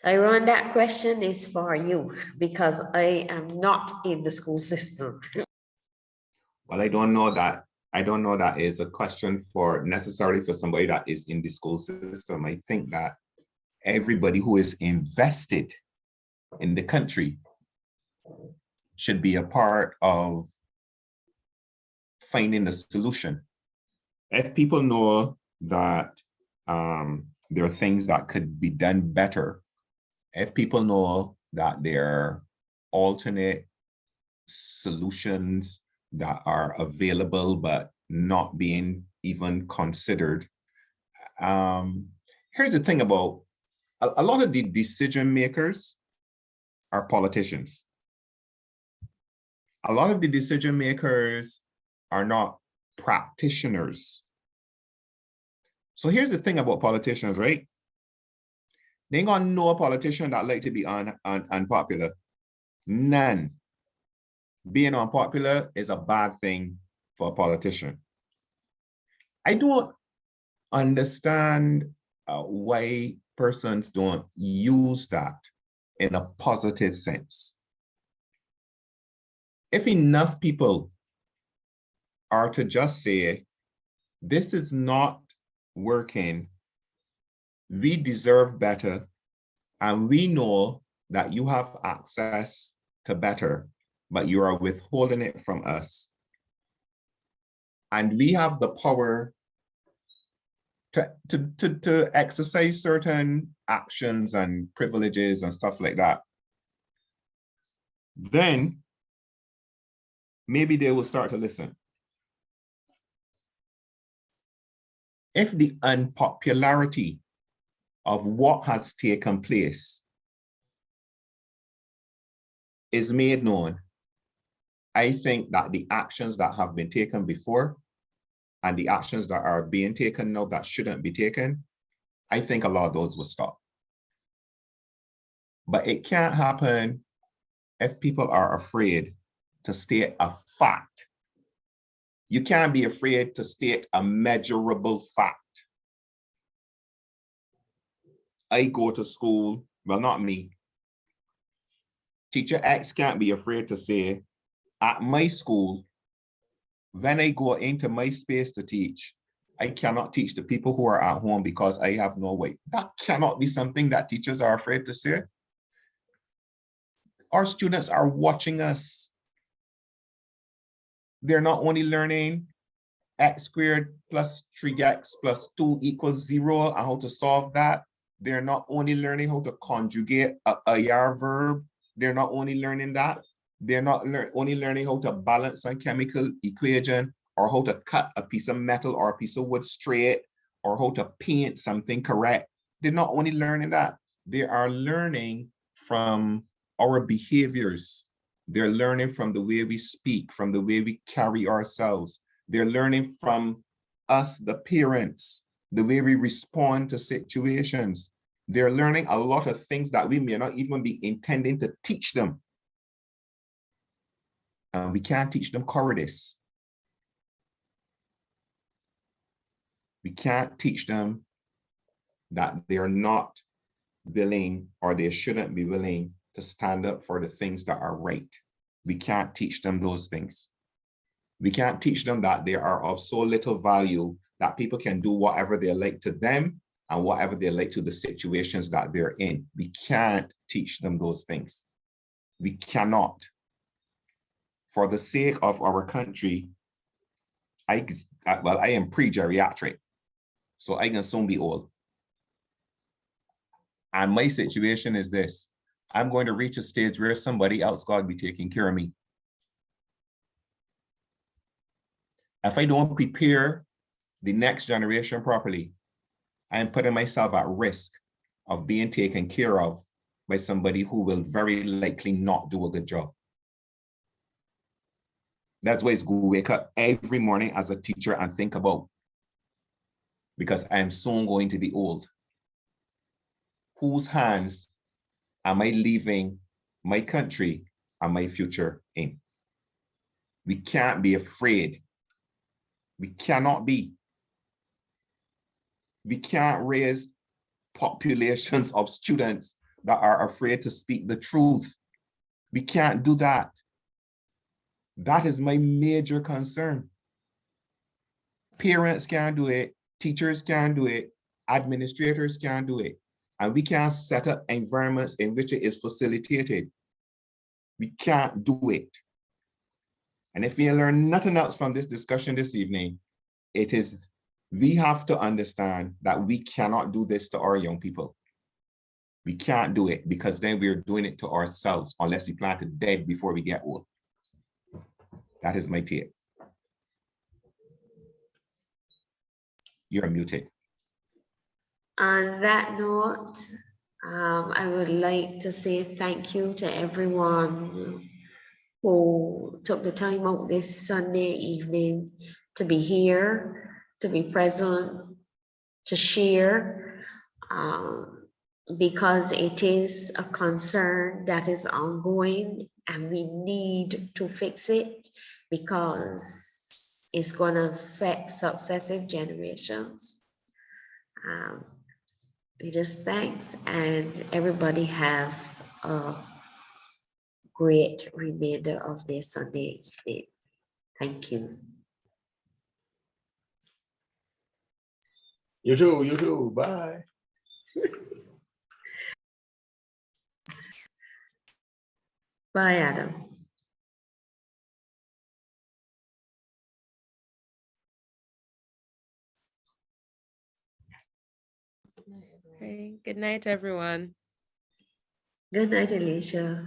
Tyrone, that question is for you because I am not in the school system. Well, I don't know that is a question for necessarily for somebody that is in the school system. I think that everybody who is invested in the country should be a part of finding the solution. If people know that there are things that could be done better, if people know that there are alternate solutions that are available but not being even considered. Here's the thing about a lot of the decision makers are politicians. A lot of the decision makers are not practitioners. So here's the thing about politicians, right? They ain't gonna know a politician that like to be unpopular. None. Being unpopular is a bad thing for a politician. I don't understand why persons don't use that in a positive sense. If enough people are to just say, this is not working, we deserve better, and we know that you have access to better, but you are withholding it from us. And we have the power to exercise certain actions and privileges and stuff like that. Then maybe they will start to listen. If the unpopularity of what has taken place is made known, I think that the actions that have been taken before and the actions that are being taken now that shouldn't be taken, I think a lot of those will stop. But it can't happen if people are afraid to state a fact. You can't be afraid to state a measurable fact. I go to school, well, not me. Teacher X can't be afraid to say, at my school, when I go into my space to teach, I cannot teach the people who are at home because I have no weight. That cannot be something that teachers are afraid to say. Our students are watching us. They're not only learning x squared plus 3x plus 2 equals 0 and how to solve that. They're not only learning how to conjugate a IR verb. They're not only learning that. They're not only learning how to balance a chemical equation or how to cut a piece of metal or a piece of wood straight or how to paint something correct. They're not only learning that. They are learning from our behaviors. They're learning from the way we speak, from the way we carry ourselves. They're learning from us, the parents, the way we respond to situations. They're learning a lot of things that we may not even be intending to teach them. And we can't teach them cowardice. We can't teach them that they're not willing or they shouldn't be willing to stand up for the things that are right. We can't teach them those things. We can't teach them that they are of so little value that people can do whatever they like to them and whatever they like to the situations that they're in. We can't teach them those things. We cannot. For the sake of our country, I am pre-geriatric, so I can soon be old. And my situation is this: I'm going to reach a stage where somebody else got to be taking care of me. If I don't prepare the next generation properly, I am putting myself at risk of being taken care of by somebody who will very likely not do a good job. That's why it's good to wake up every morning as a teacher and think about, because I'm soon going to be old. Whose hands am I leaving my country and my future in? We can't be afraid. We cannot be. We can't raise populations of students that are afraid to speak the truth. We can't do that. That is my major concern. Parents can't do it, teachers can't do it, administrators can't do it. And we can't set up environments in which it is facilitated. We can't do it. And if we learn nothing else from this discussion this evening, it is we have to understand that we cannot do this to our young people. We can't do it because then we're doing it to ourselves unless we plan to dead before we get old. That is my take. You're muted. On that note, I would like to say thank you to everyone who took the time out this Sunday evening to be here, to be present, to share, because it is a concern that is ongoing and we need to fix it because it's going to affect successive generations. We just thanks, and everybody have a great remainder of their Sunday evening. Thank you. You too, bye. Bye, Adam. Okay, good night, everyone. Good night, Alicia.